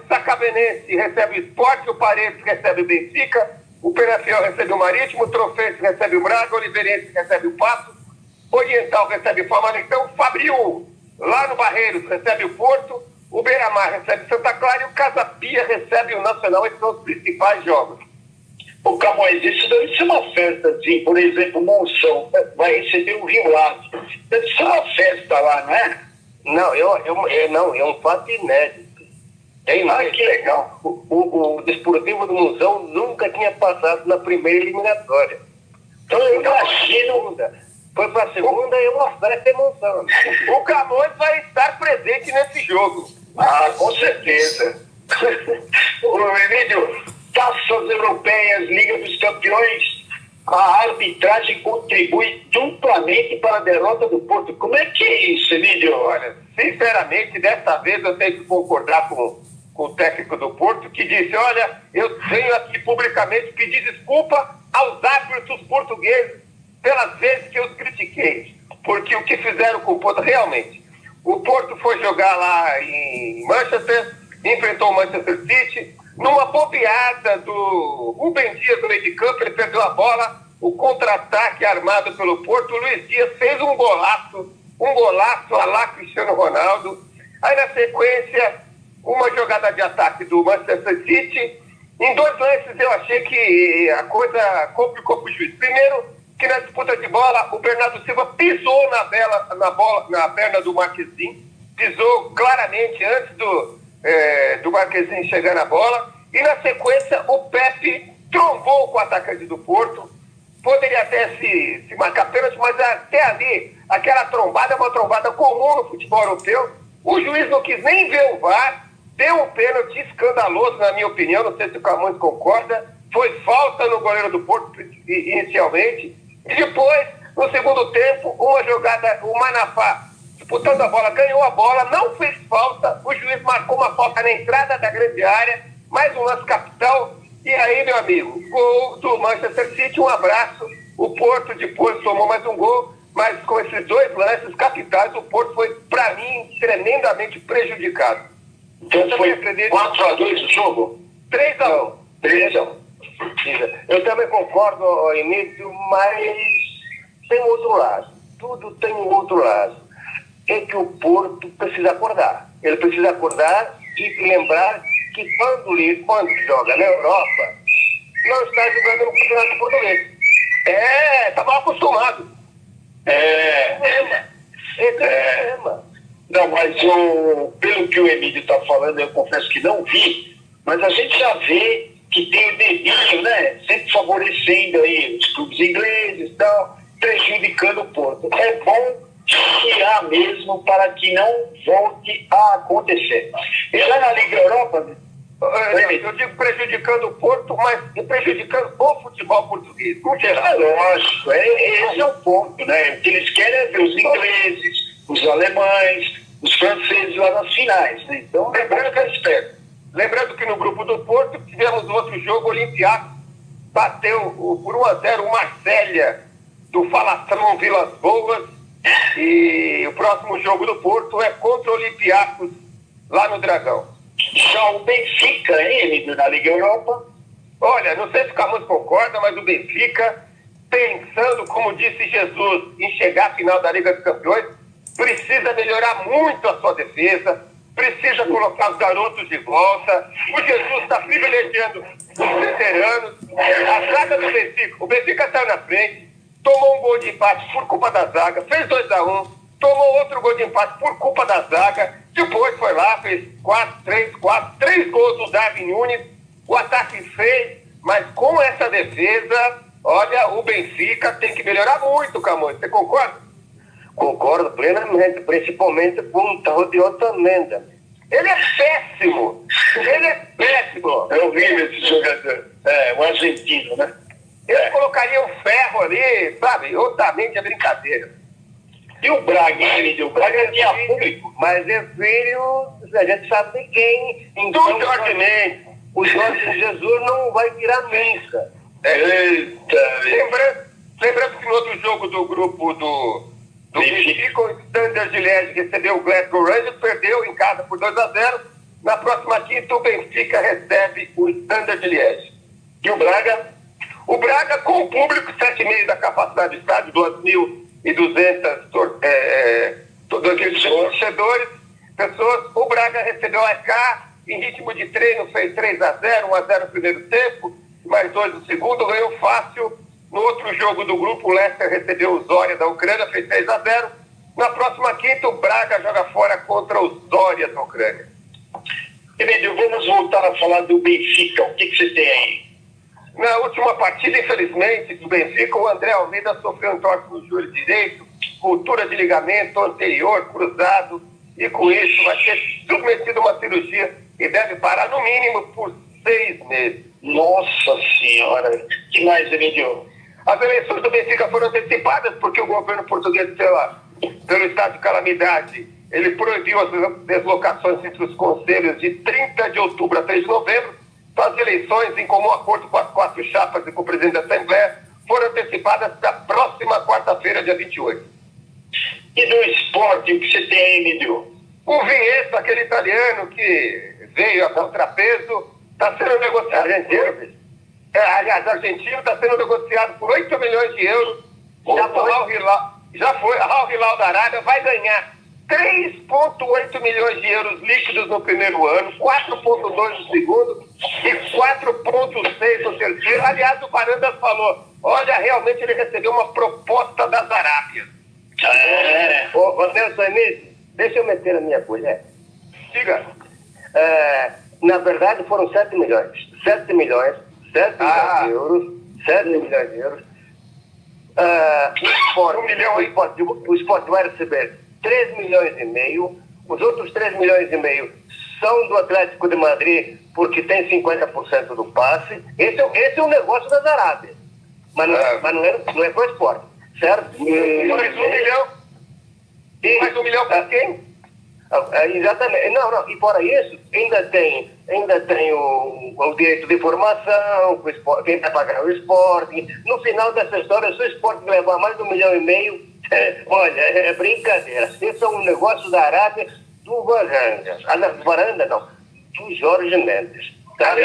Sacavenense recebe o Sport, o Paredes recebe o Benfica, o Penafiel recebe o Marítimo, o Trofense recebe o Braga, o Oliveirense recebe o Pato, o Oriental recebe o Famalicão, o Fabril, lá no Barreiros, recebe o Porto, o Beira-Mar recebe Santa Clara e o Casa Pia recebe o Nacional. Esses são os principais jogos. O Camões, isso deve ser uma festa, assim, por exemplo, o Monção vai receber o Rio Ave. Deve ser uma festa lá, não é? Não, é um fato inédito. Que legal. O Desportivo do Monção nunca tinha passado na primeira eliminatória. Então eu imagino. Foi para a segunda e uma festa emoção. O Camões vai estar presente nesse jogo. Com certeza. Emílio, Taças Europeias, Liga dos Campeões, a arbitragem contribui duplamente para a derrota do Porto. Como é que é isso, Emílio? Olha, sinceramente, dessa vez eu tenho que concordar com o técnico do Porto, que disse, olha, eu venho aqui publicamente pedir desculpa aos árbitros portugueses pelas vezes que eu os critiquei, porque o que fizeram com o Porto, realmente, o Porto foi jogar lá em Manchester, enfrentou o Manchester City, numa bobeada do Rubem Dias no meio de campo, ele perdeu a bola, o contra-ataque armado pelo Porto, o Luiz Dias fez um golaço a lá Cristiano Ronaldo. Aí na sequência, uma jogada de ataque do Manchester City. Em 2 lances eu achei que a coisa complicou para o juiz. Primeiro, que na disputa de bola, o Bernardo Silva pisou na perna do Marquezine, pisou claramente antes do Marquezine chegar na bola. E na sequência, o Pepe trombou com o atacante do Porto. Poderia até se marcar pênalti, mas até ali, aquela trombada é uma trombada comum no futebol europeu. O juiz não quis nem ver o VAR, deu um pênalti escandaloso, na minha opinião, não sei se o Camões concorda. Foi falta no goleiro do Porto inicialmente. E depois, no segundo tempo, uma jogada, o Manafá, disputando a bola, ganhou a bola, não fez falta. O juiz marcou uma falta na entrada da grande área, mais um lance capital. E aí, meu amigo, gol do Manchester City, um abraço. O Porto depois tomou mais um gol, mas com esses 2 lances capitais, o Porto foi, para mim, tremendamente prejudicado. Então foi 4-2 o jogo? 3-1. 3-1. Eu também concordo, Emílio, mas tem um outro lado. Tudo tem um outro lado. É que o Porto precisa acordar. Ele precisa acordar e lembrar que quando joga na Europa, não está jogando no Campeonato Português. Está mal acostumado. Não, mas pelo que o Emílio está falando, eu confesso que não vi, mas a gente já vê que tem o dedinho, né? Sempre favorecendo aí os clubes ingleses e tal, prejudicando o Porto. É bom tirar mesmo para que não volte a acontecer. E lá na Liga Europa, Eu digo prejudicando o Porto, mas prejudicando o futebol português. No geral. lógico, esse é o ponto, né? O que eles querem é ver os ingleses, os alemães, os franceses lá nas finais, né? Então, Lembrando que no grupo do Porto tivemos outro jogo, o Olympiacos bateu por 1-0 o Marselha do Falastrão Vilas Boas, e o próximo jogo do Porto é contra o Olympiacos lá no Dragão. já o Benfica, hein, na Liga Europa, Olha, não sei se o Camões concorda, mas o Benfica, pensando, como disse Jesus, em chegar à final da Liga dos Campeões, precisa melhorar muito a sua defesa, precisa colocar os garotos de volta. O Jesus está privilegiando os veteranos. A zaga do Benfica, o Benfica está na frente, tomou um gol de empate por culpa da zaga, fez 2-1, tomou outro gol de empate por culpa da zaga, depois foi lá, fez 3 gols do Darwin Nunes, o ataque fez, mas com essa defesa, olha, o Benfica tem que melhorar muito, Camões, você concorda? concordo plenamente, principalmente com o tal de Otamendi. Ele é péssimo, É horrível esse jogador, um argentino, né? Eu colocaria um ferro ali, sabe? Otamendi é brincadeira. E o Braga, o Braga tinha público, Mas é filho, a gente sabe de quem. Do Jorge Mendes. O Jorge Jesus não vai virar missa. Lembrando que no outro jogo do grupo do Benfica, o Standard de Liège recebeu o Glasgow Rangers, perdeu em casa por 2-0. Na próxima quinta, o Benfica recebe o Standard de Liège. E o Braga? O Braga, com o público, 7,5% da capacidade do estádio, 2.200 torcedores, pessoas. O Braga recebeu a AK em ritmo de treino, fez 3-0, 1-0 no primeiro tempo, mais 2 no segundo, ganhou fácil. No outro jogo do grupo, o Leicester recebeu o Zorya da Ucrânia, fez 3-0. Na próxima quinta, o Braga joga fora contra o Zorya da Ucrânia. Emílio, vamos voltar a falar do Benfica. O que você tem aí? Na última partida, infelizmente, do Benfica, o André Almeida sofreu um torce no joelho direito, ruptura de ligamento anterior, cruzado, e com isso vai ser submetido a uma cirurgia e deve parar no mínimo por 6 meses. Nossa Senhora! Que mais, Emílio? As eleições do Benfica foram antecipadas porque o governo português, pelo estado de calamidade, ele proibiu as deslocações entre os conselhos de 30 de outubro a 3 de novembro. As eleições, em comum acordo com as 4 chapas e com o presidente da Assembleia, foram antecipadas para a próxima quarta-feira, dia 28. E do esporte, o que você tem aí, Emílio? O Vietto, aquele italiano que veio a contrapeso, está sendo negociado. Argentino está sendo negociado por 8 milhões de euros. Já foi. A Al Hilal da Arábia vai ganhar 3,8 milhões de euros líquidos no primeiro ano, 4,2 no segundo e 4,6 no terceiro. Aliás, o Varandas falou, olha, realmente ele recebeu uma proposta das Arábias. Ô Nelson Emílio, deixa eu meter a minha colher. Diga. Na verdade foram 7 milhões. 7 milhões de euros. 7 milhões de euros. O esporte vai receber 3 milhões e meio. Os outros 3 milhões e meio são do Atlético de Madrid, porque tem 50% do passe. Esse é o negócio das Arábias. Mas não é para o esporte. Certo? Mais 1 milhão. E, mais 1 milhão para quem? Exatamente. Não. E fora isso, ainda tem o direito de formação, quem vai pagar o esporte. No final dessa história, se o esporte levar mais de 1,5 milhão, olha, é brincadeira. Esse é um negócio da Arábia do Varanda, não, do Jorge Mendes. Tá?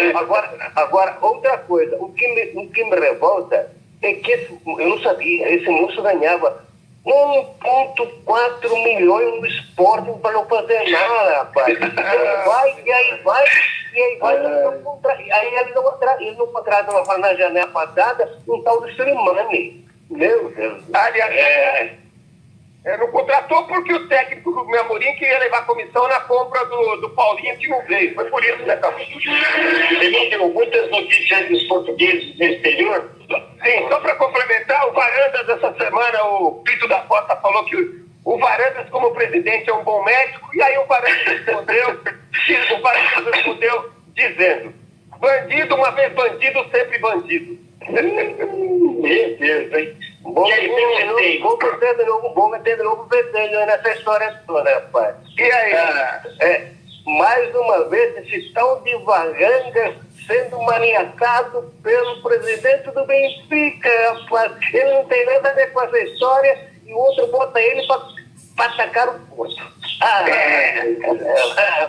Agora, outra coisa, o que me revolta é que eu não sabia, esse moço ganhava 1,4 milhões no esporte para não fazer nada, rapaz. Ele vai, aí ele não contrata na janela passada um tal de Slimani. Meu Deus. Aliás, Não contratou porque o técnico do Amorim queria levar comissão na compra do Paulinho, que não veio. Foi por isso, né, Camus? Emílio, muitas notícias dos portugueses no exterior. Sim, só para complementar, o Varandas essa semana, o Pito da Costa falou que o Varandas como presidente é um bom médico, e aí o Varandas respondeu dizendo: bandido uma vez bandido, sempre bandido. Meu Deus, hein? Vamos meter de novo o PT nessa história toda, rapaz. E aí? Mais uma vez, esse tal de Varanga sendo maniatado pelo presidente do Benfica, rapaz. Ele não tem nada a ver com essa história e o outro bota ele para atacar o posto.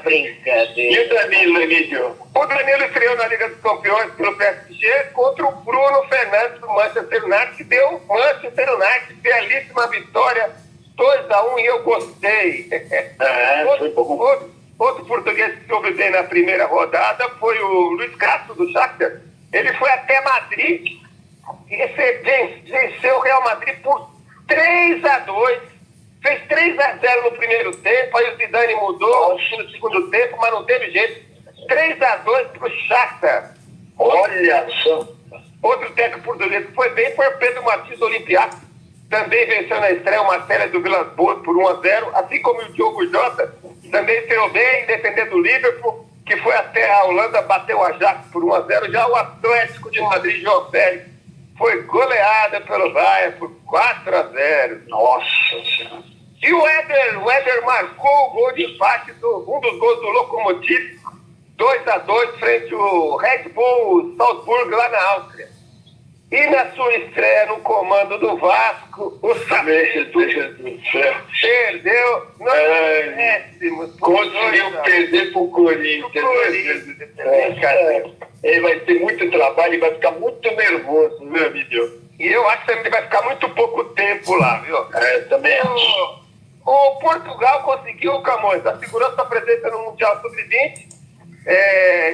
Brincadeira. E o Danilo, Emílio? O Danilo estreou na Liga dos Campeões pelo PSG contra o Bruno Fernandes do Manchester United, que deu o Manchester United belíssima vitória, 2-1, e eu gostei. Outro português que soube bem na primeira rodada foi o Luiz Castro do Shakhtar. Ele foi até Madrid e venceu o Real Madrid por 3-2. Fez 3-0 no primeiro tempo, aí o Zidane mudou no segundo tempo, mas não teve jeito. 3-2 pro Shakhtar. Olha só. Outro técnico português que foi bem foi o Pedro Martins do Olympiacos. Também venceu na estreia uma série do Villas Boas por 1-0, assim como o Diogo Jota também estreou bem, defendendo o Liverpool, que foi até a Holanda, bateu o Ajax por 1-0. Já o Atlético de Madrid, João Félix, foi goleada pelo Bayern por 4-0. Nossa Senhora. E o Éder marcou o gol de empate, um dos gols do Lokomotiv, 2-2 frente ao Red Bull Salzburg lá na Áustria. E na sua estreia no comando do Vasco, o Sabeto perdeu no décimo. Conseguiu perder pro Corinthians. Ele vai ter muito trabalho e vai ficar muito nervoso, meu amigo. E eu acho que ele vai ficar muito pouco tempo lá, viu? Também acho. O Portugal conseguiu, Camões, a segurança da presença no Mundial Sub-20,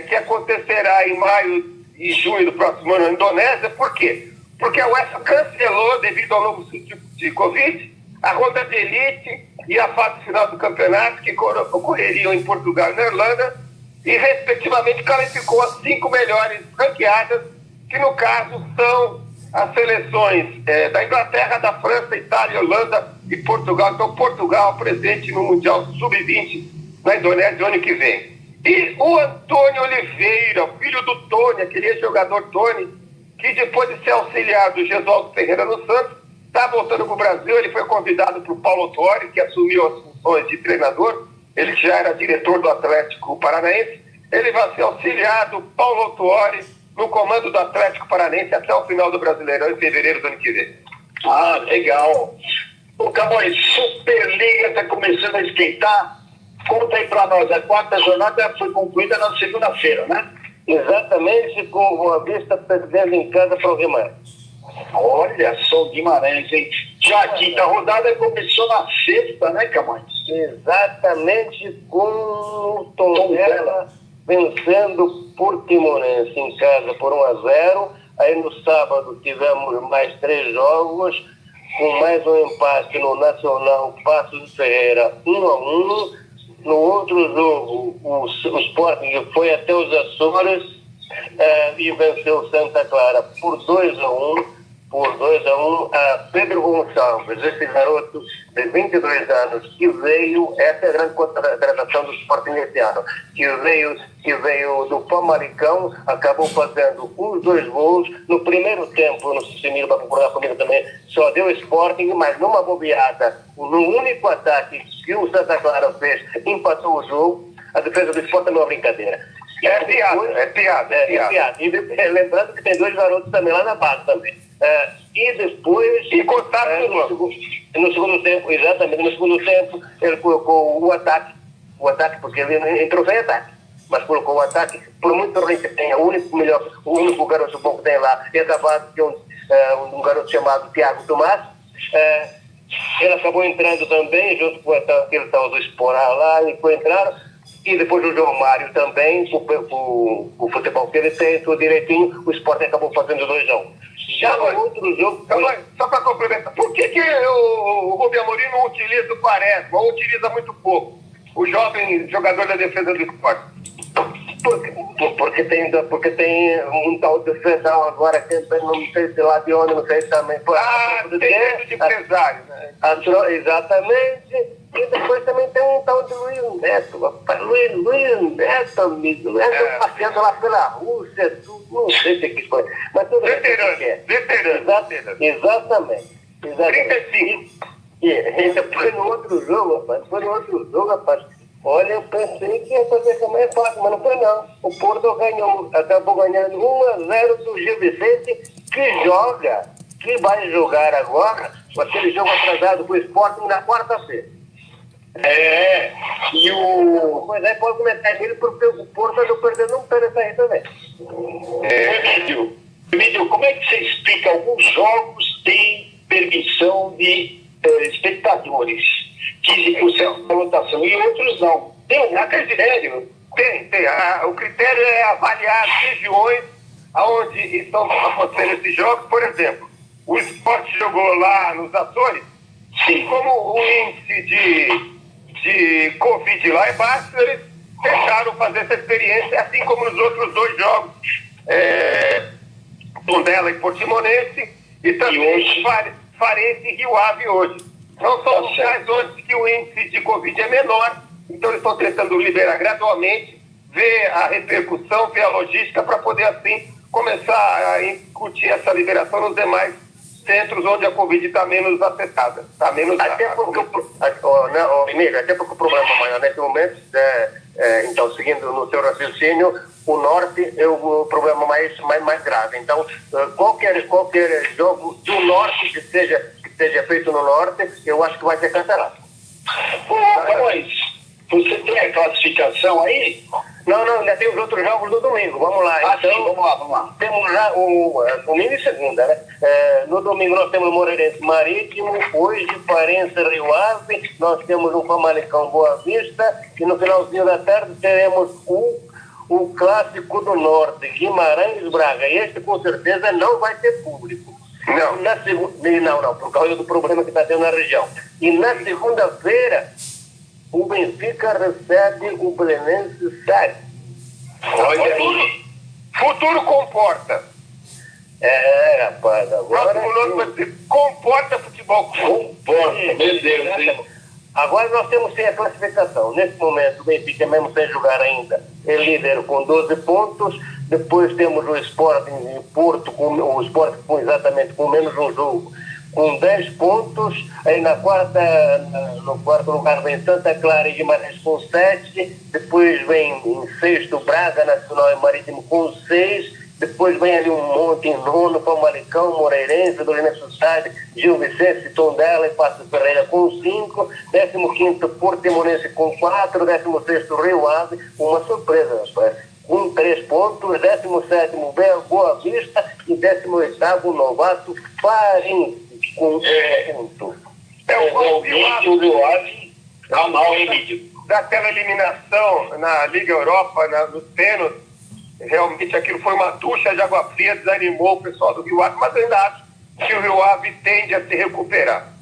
que acontecerá em maio e junho do próximo ano na Indonésia. Por quê? Porque a UEFA cancelou, devido ao novo tipo de Covid, a ronda de elite e a fase final do campeonato, que ocorreriam em Portugal e na Irlanda, e respectivamente qualificou as 5 melhores ranqueadas, que no caso são as seleções da Inglaterra, da França, Itália, Holanda e Portugal. Então Portugal presente no Mundial Sub-20 na Indonésia ano que vem. E o Antônio Oliveira, filho do Tony, aquele jogador Tony, que depois de ser auxiliar do Gesualdo Ferreira no Santos, está voltando para o Brasil. Ele foi convidado para o Paulo Tuori, que assumiu as funções de treinador. Ele já era diretor do Atlético Paranaense. Ele vai ser auxiliar do Paulo Tuori no comando do Atlético Paranaense até o final do Brasileirão, em fevereiro do ano que vem. Ah, legal. O Camões, Superliga está começando a esquentar. Conta aí para nós, a 4ª jornada foi concluída na segunda-feira, né? Exatamente, com o Boa Vista perdendo em casa para o Guimarães. Olha só o Guimarães, hein? Já a 5ª rodada começou na sexta, né, Camões? Exatamente, com o Tondela vencendo o Portimonense em casa por 1-0. Aí no sábado tivemos mais 3 jogos, com mais um empate no Nacional Passos de Ferreira 1-1. No outro jogo, o Sporting foi até os Açores e venceu o Santa Clara por 2-1. A Pedro Gonçalves, esse garoto de 22 anos, que veio, essa é a grande contratação do Sporting esse ano, que veio do Famalicão, acabou fazendo os 2 gols. No primeiro tempo, não sei se o Emílio vai concordar comigo também, só deu Sporting, mas numa bobeada, no único ataque que o Santa Clara fez, empatou o jogo. A defesa do Sporting não é brincadeira. É piada. E lembrando que tem 2 garotos também lá na base também. E depois, no segundo tempo, exatamente, no segundo tempo, ele colocou o ataque, porque ele entrou sem ataque, mas colocou o ataque, por muito ruim que tenha, o único garoto bom que tem lá, é acabado de um garoto chamado Tiago Tomás. Ele acabou entrando também, junto com aquele tal do Esporá lá, e foi entrando. E depois o João Mário também, o futebol que ele tem, tudo direitinho, o Sport acabou fazendo 2-1. Já no outro jogo... Só para complementar, por que o Rubem Amorim não utiliza o Quaresma, ou utiliza muito pouco, o jovem jogador da defesa do esporte? Porque tem um tal de Fedão agora que não sei se lá de onde, não sei também. Tem medo de empresário, né? Exatamente. E depois também tem um tal de Luiz Neto, rapaz. Luiz Neto, amigo. Luiz Neto passeando lá pela Rússia, tudo, não sei o que foi. Mas tudo Veterano. Exatamente. 35. E depois no outro jogo, rapaz. Olha, eu pensei que ia fazer também fácil, mas não foi não. O Porto acabou ganhando 1-0 do Gil Vicente, que vai jogar agora, com aquele jogo atrasado com o Sporting na quarta-feira. Pois é, pode comentar nele, porque o Porto andou perdendo um pênalti aí também. Emílio, como é que você explica? Alguns jogos têm permissão de espectadores, 15% da lotação, e outros não. Tem um critério? Tem. O critério é avaliar as regiões onde estão acontecendo esses jogos. Por exemplo, o Sport jogou lá nos Açores. Sim. Como o índice de Covid lá é baixo, eles tentaram fazer essa experiência, assim como nos outros dois jogos, Tondela e Portimonense, e também Farense e Rio Ave hoje. Não são locais onde que o índice de Covid é menor, então eles estão tentando liberar gradualmente, ver a repercussão, ver a logística, para poder assim começar a incutir essa liberação nos demais centros onde a Covid está menos afetada. Até porque o problema maior nesse momento, então, seguindo no seu raciocínio, o norte é o problema mais grave. Então, qualquer jogo do norte que seja feito no norte, eu acho que vai ser cancelado. Você tem a classificação aí? Não, ainda tem os outros jogos do domingo. Vamos lá. Sim, vamos lá. Temos já o domingo e segunda, né? No domingo nós temos Moreirense Marítimo, hoje Parense Rio Ave, nós temos o Famalicão Boa Vista, e no finalzinho da tarde teremos o Clássico do Norte, Guimarães Braga. E este com certeza não vai ter público. Não, por causa do problema que está tendo na região. E na segunda-feira, o Benfica recebe o Belenense SAD. Futuro comporta. Rapaz, agora... Comporta futebol. Comporta, meu Deus, hein? Agora nós temos sim a classificação. Nesse momento, o Benfica, mesmo sem jogar ainda, é líder com 12 pontos. Depois temos o Sporting e o Porto, o Sporting exatamente com menos um jogo, com 10 pontos. Aí no quarto lugar vem Santa Clara e Guimarães com 7. Depois vem em sexto Braga, Nacional e Marítimo com 6. Depois vem ali um monte em nono, Famalicão, Moreirense, Belenense SAD, Gil Vicente, Tondela e Passo Ferreira com 5. 15º Portimonense com 4. 16º Rio Ave, uma surpresa, rapaz, com 3 pontos. 17º Boa Vista e 18º Novato Farense com 1 ponto. O Rio Ave tá mal, hein, Mídio? Daquela eliminação na Liga Europa, nos pênaltis, realmente aquilo foi uma ducha de água fria, desanimou o pessoal do Rio Ave, mas eu ainda acho que o Rio Ave tende a se recuperar.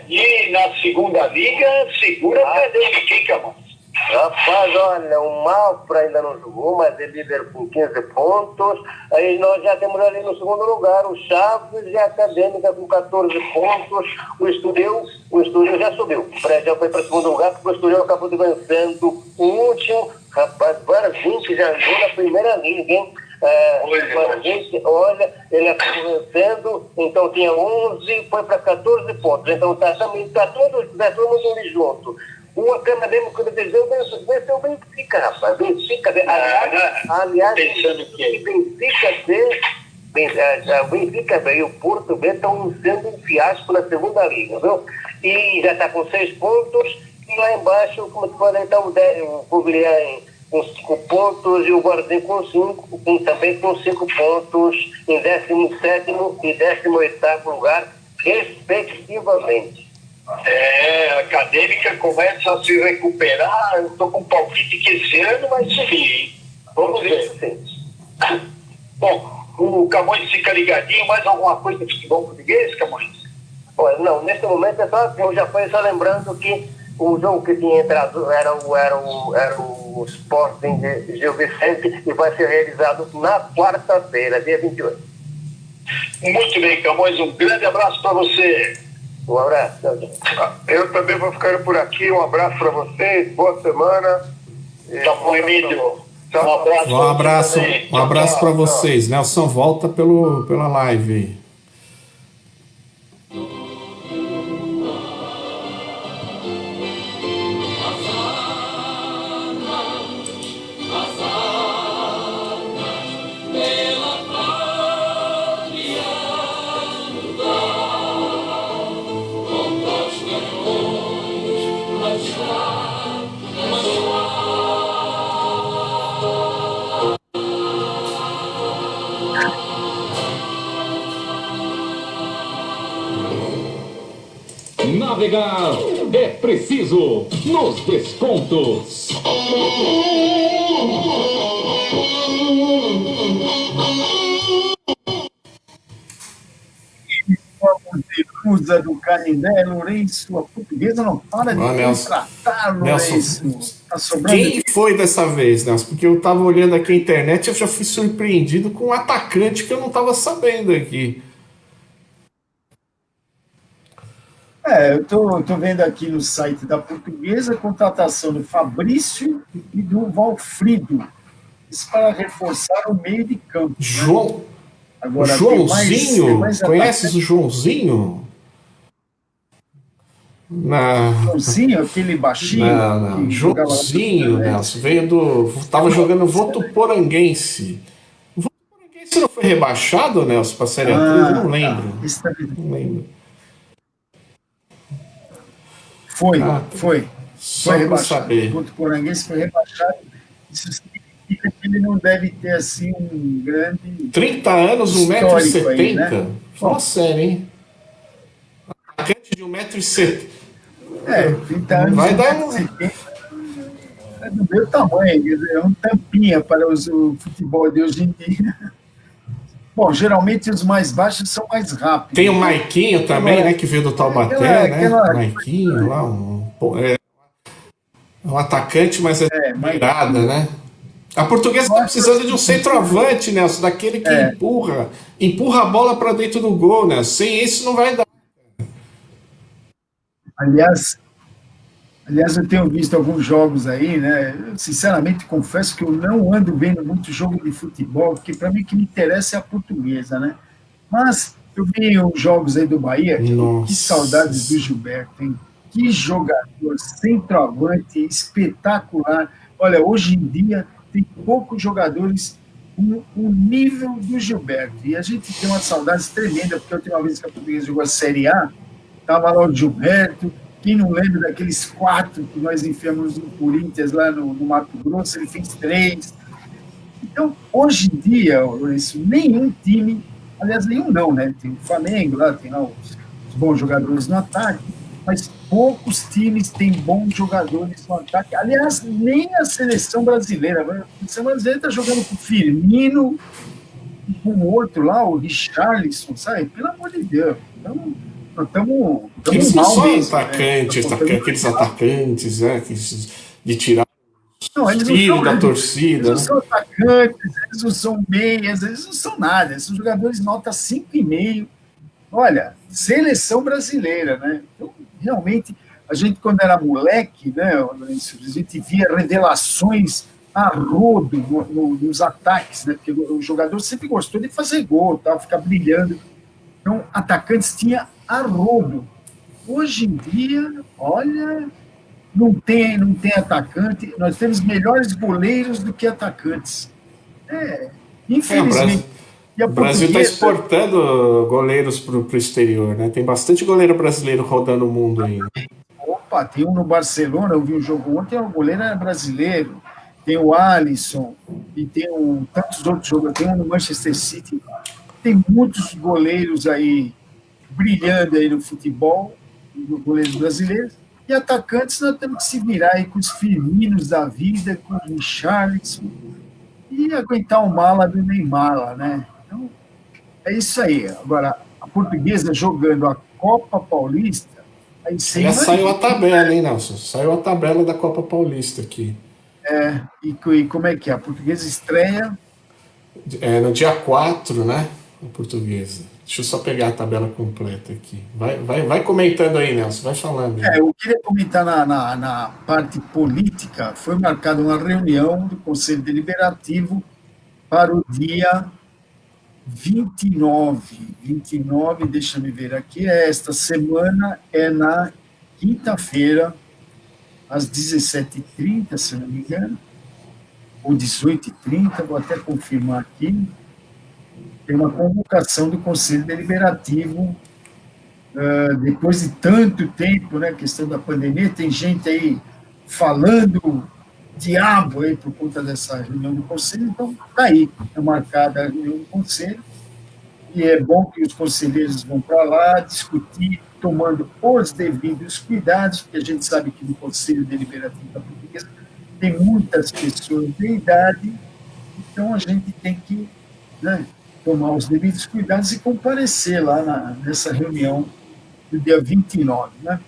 E na segunda liga, segura cadê ele fica, mano? Rapaz, olha, o Mafra ainda não jogou, mas é líder com 15 pontos. Aí nós já temos ali no segundo lugar o Chaves e a Acadêmica com 14 pontos. O Estoril já subiu. Já foi para o segundo lugar, porque o Estoril acabou vencendo o último. Rapaz, Varginho que já jogou na primeira liga, hein? Olha, ele acabou vencendo, então tinha 11, foi para 14 pontos. Então tá todo mundo ali junto. O Acadêmico de Viseu venceu o Benfica, rapaz. Aliás, o Benfica B e o Porto B estão sendo um fiasco na segunda liga, viu? E já está com 6 pontos, e lá embaixo, como eu falei, está o Covilhã com 5 pontos e o Guarani com 5, também com 5 pontos em 17º e 18º lugar, respectivamente. A Acadêmica começa a se recuperar. Eu estou com palpite que esse ano vai subir, hein? Vamos ver. Bom, o Camões fica ligadinho, mais alguma coisa de futebol português, Camões? Olha, não, neste momento é só, eu já foi só lembrando que o jogo que tinha entrado era o Sporting de Gil Vicente e vai ser realizado na quarta-feira, dia 28. Muito bem, Camões, um grande abraço para você. Um abraço. Eu também vou ficando por aqui. Um abraço para vocês. Boa semana. Tá bom, Emílio. Um abraço. Um abraço para vocês. Nelson, volta pela live aí. Navegar é preciso nos descontos. Cruza do Canindé, Lourenço, a Portuguesa não para de contratar, Lourenço. Tá sobrando. Quem foi dessa vez, Nelson? Porque eu tava olhando aqui a internet e eu já fui surpreendido com um atacante que eu não tava sabendo aqui. Eu tô vendo aqui no site da Portuguesa a contratação do Fabrício e do Valfrido. Isso para reforçar o meio de campo. João. Agora, o Joãozinho? tem mais Conheces o Joãozinho? Joãozinho, aquele baixinho? Não. Joãozinho, Nelson, veio do. Tava jogando Votuporanguense. O Votuporanguense não foi rebaixado, Nelson, para a Série A3? Eu não lembro. Não lembro. Foi Só para rebaixado. saber. O Votuporanguense foi rebaixado. Isso significa que ele não deve ter assim um grande. 30 anos, 1,70m. Né? Fala sério, hein? Atacante de 1,70m. 30 anos. Vai dar 1,70m. É do meu tamanho, quer dizer, é um tampinha para o futebol de hoje em dia. Bom, geralmente os mais baixos são mais rápidos. Tem o Maiquinho também, né? Que veio do Taubaté, né? Maiquinho lá, um atacante, mas é mirada, né? A Portuguesa está precisando de um centroavante, Nelson, daquele que empurra a bola para dentro do gol, né? Sem esse não vai dar. Aliás, eu tenho visto alguns jogos aí, né? Eu, sinceramente, confesso que eu não ando vendo muito jogo de futebol, porque para mim o que me interessa é a Portuguesa, né? Mas eu vi os jogos aí do Bahia, que saudades do Gilberto, hein? Que jogador, centroavante, espetacular. Olha, hoje em dia tem poucos jogadores com o nível do Gilberto. E a gente tem uma saudade tremenda, porque a última vez que a Portuguesa jogou a Série A, estava lá o Gilberto. Quem não lembra daqueles 4 que nós enfiamos no Corinthians, lá no Mato Grosso, ele fez 3. Então, hoje em dia, Lourenço, nenhum time, aliás, nenhum não, né? Tem o Flamengo lá, tem lá os bons jogadores no ataque, mas poucos times têm bons jogadores no ataque. Aliás, nem a seleção brasileira. A seleção brasileira está jogando com o Firmino e com o outro lá, o Richarlison, sabe? Pelo amor de Deus. Então, estamos Eles não mal são mesmo, atacantes, né? aqueles atacantes, né? De tirar eles o filho da torcida. Eles não são atacantes, eles não são meias, eles não são nada. Esses jogadores nota 5,5. Olha, seleção brasileira, né? Então, realmente, a gente, quando era moleque, né, a gente via revelações a rodo nos ataques, né? Porque o jogador sempre gostou de fazer gol, tal, ficar brilhando. Então, atacantes tinha a rodo. Hoje em dia, olha, não tem atacante. Nós temos melhores goleiros do que atacantes. Infelizmente. O Brasil está exportando goleiros para o exterior, né? Tem bastante goleiro brasileiro rodando o mundo aí. Opa, tem um no Barcelona, eu vi o jogo ontem, o goleiro era brasileiro. Tem o Alisson, e tem tantos outros jogadores. Tem um no Manchester City. Tem muitos goleiros aí brilhando aí no futebol, goleiros brasileiros. E atacantes nós temos que se virar aí com os Firminos da vida, com o Richarlison, e aguentar o mala do Neymar lá, né? Então, É isso aí. Agora, a Portuguesa jogando a Copa Paulista, aí você Já imagina. saiu a tabela, hein, Nelson? Saiu a tabela da Copa Paulista aqui. E como é que é? A Portuguesa estreia. No dia 4, né? A Portuguesa. Deixa eu só pegar a tabela completa aqui. Vai comentando aí, Nelson. Vai falando aí. Eu queria comentar na parte política. Foi marcada uma reunião do Conselho Deliberativo para o dia 29. 29, deixa eu ver aqui, esta semana, é na quinta-feira, às 17h30, se eu não me engano, ou 18h30, vou até confirmar aqui. Tem uma convocação do Conselho Deliberativo, depois de tanto tempo, né, questão da pandemia, tem gente aí falando diabo aí por conta dessa reunião do Conselho, então está aí, é marcada a reunião do Conselho, e é bom que os conselheiros vão para lá discutir, tomando os devidos cuidados, porque a gente sabe que no Conselho Deliberativo da Portuguesa tem muitas pessoas de idade, então a gente tem que, né, tomar os devidos cuidados e comparecer lá nessa reunião do dia 29, né?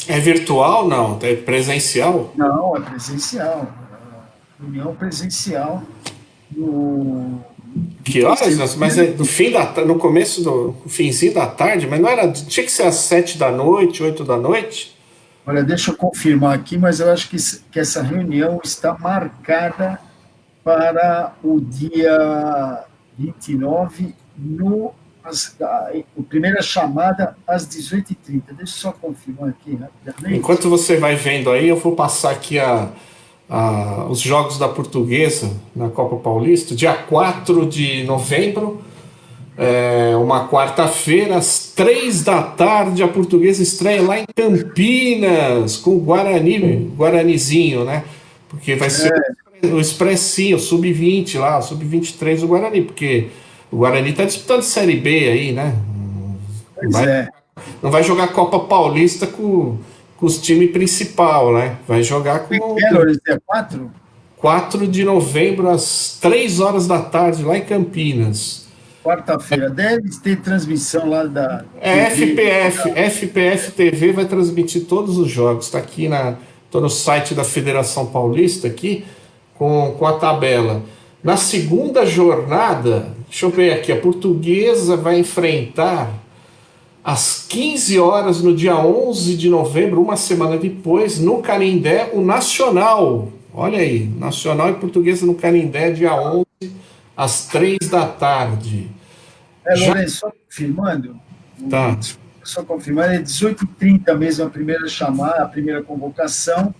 É virtual, não? É presencial? Não, é presencial. Reunião presencial Que horas, Nelson? Mas é no começo no finzinho da tarde, mas não era. Tinha que ser às 7 da noite, 8 da noite? Olha, deixa eu confirmar aqui, mas eu acho que essa reunião está marcada para o dia 29, a primeira chamada às 18h30. Deixa eu só confirmar aqui rapidamente. Enquanto você vai vendo aí, eu vou passar aqui os jogos da Portuguesa na Copa Paulista. Dia 4 de novembro, uma quarta-feira, às 3 da tarde, a Portuguesa estreia lá em Campinas, com o Guaranizinho, né? Porque vai ser o Expressinho, o Sub-20 lá, o Sub-23 do Guarani, porque o Guarani está disputando Série B aí, né? Não vai jogar Copa Paulista com os times principal, né? Vai jogar com... Dia 4? 4 de novembro, às 3 horas da tarde, lá em Campinas. Quarta-feira. Deve ter transmissão lá da... FPF TV vai transmitir todos os jogos. Está aqui tô no site da Federação Paulista aqui, com a tabela. Na segunda jornada, deixa eu ver aqui, a Portuguesa vai enfrentar às 15 horas, no dia 11 de novembro, uma semana depois, no Canindé, o Nacional. Olha aí, Nacional e Portuguesa no Canindé, dia 11, às 3 da tarde. Lourenço, só confirmando. Tá. Só confirmando, é 18h30 mesmo a primeira chamada, a primeira convocação,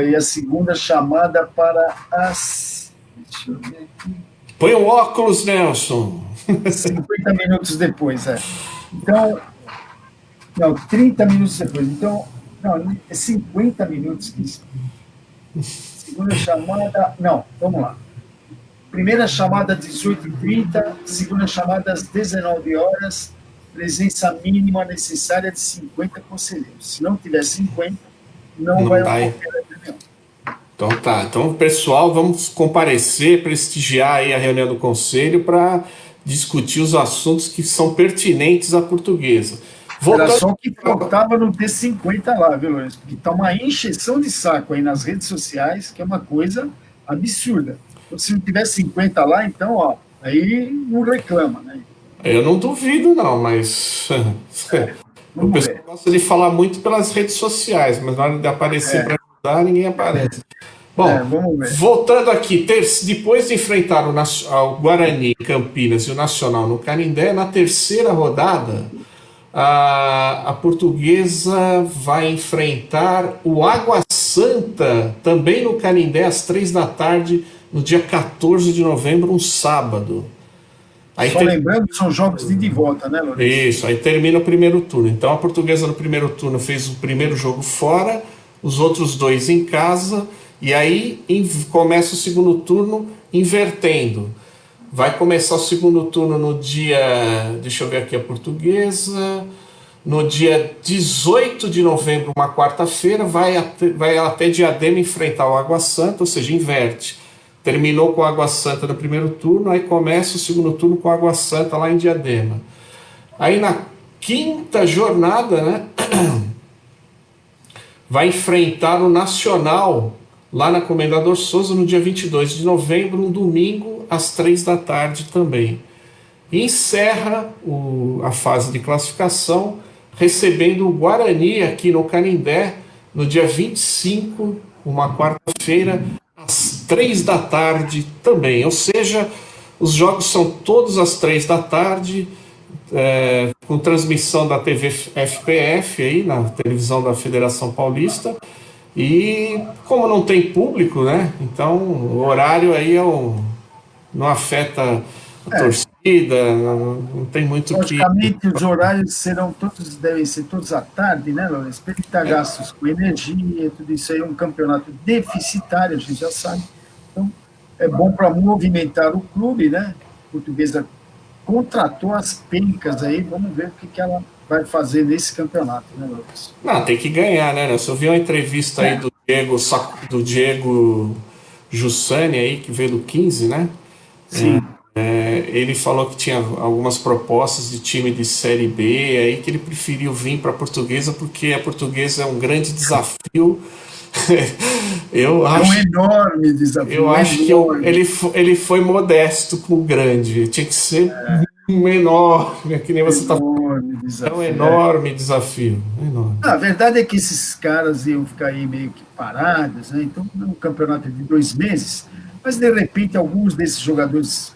e a segunda chamada para as... Deixa eu ver aqui. Põe o óculos, Nelson. 50 minutos depois, Então, não, 30 minutos depois. Então, não, é 50 minutos que isso. Segunda chamada, não, vamos lá. Primeira chamada às 18h30, segunda chamada às 19 horas, presença mínima necessária de 50 conselheiros. Se não tiver 50, não vai ocorrer a reunião. Então tá, então pessoal, vamos comparecer, prestigiar aí a reunião do Conselho para discutir os assuntos que são pertinentes à Portuguesa. Era só que faltava não ter 50 lá, viu, Lourenço? Porque está uma encheção de saco aí nas redes sociais, que é uma coisa absurda. Então, se não tiver 50 lá, então, ó, aí não reclama, né? Eu não duvido, não, mas o pessoal gosta de falar muito pelas redes sociais, mas na hora de aparecer para ajudar, ninguém aparece. Bom, voltando aqui, depois de enfrentar o Guarani, Campinas e o Nacional no Canindé, na terceira rodada, a Portuguesa vai enfrentar o Água Santa, também no Canindé, às 3 da tarde, no dia 14 de novembro, um sábado. Aí só lembrando que são jogos de volta, né, Lourenço? Isso, aí termina o primeiro turno. Então a Portuguesa no primeiro turno fez o primeiro jogo fora, os outros dois em casa, e aí começa o segundo turno invertendo. Vai começar o segundo turno no dia, deixa eu ver aqui a Portuguesa, no dia 18 de novembro, uma quarta-feira, vai até Diadema enfrentar o Água Santa, ou seja, inverte. terminou com Água Santa no primeiro turno, aí começa o segundo turno com Água Santa lá em Diadema. Aí na quinta jornada, né, vai enfrentar o Nacional lá na Comendador Souza no dia 22 de novembro, um domingo, às 3 da tarde também. E encerra a fase de classificação recebendo o Guarani aqui no Canindé no dia 25, uma quarta-feira, às 3 da tarde também. Ou seja, os jogos são todos às 3 da tarde, com transmissão da TV FPF, aí, na televisão da Federação Paulista. E como não tem público, né? Então o horário aí não afeta a torcida, não tem muito que. Logicamente, os horários devem ser todos à tarde, né, Lourenço? Para evitar gastos com energia, tudo isso aí é um campeonato deficitário, a gente já sabe. Então, é bom para movimentar o clube, né? A Portuguesa contratou as pencas aí, vamos ver o que ela vai fazer nesse campeonato, né, Lourenço? Não, tem que ganhar, né? Você ouviu uma entrevista aí do Diego Jussani aí, que veio do 15, né? Sim. Ele falou que tinha algumas propostas de time de Série B, aí que ele preferiu vir para a Portuguesa, porque a Portuguesa é um grande desafio. Eu acho, um enorme desafio. Eu acho que ele foi modesto com o grande, tinha que ser menor, que nem você está falando. É um enorme desafio. Enorme. A verdade é que esses caras iam ficar aí meio que parados, né? Então, um campeonato de 2 meses, mas de repente alguns desses jogadores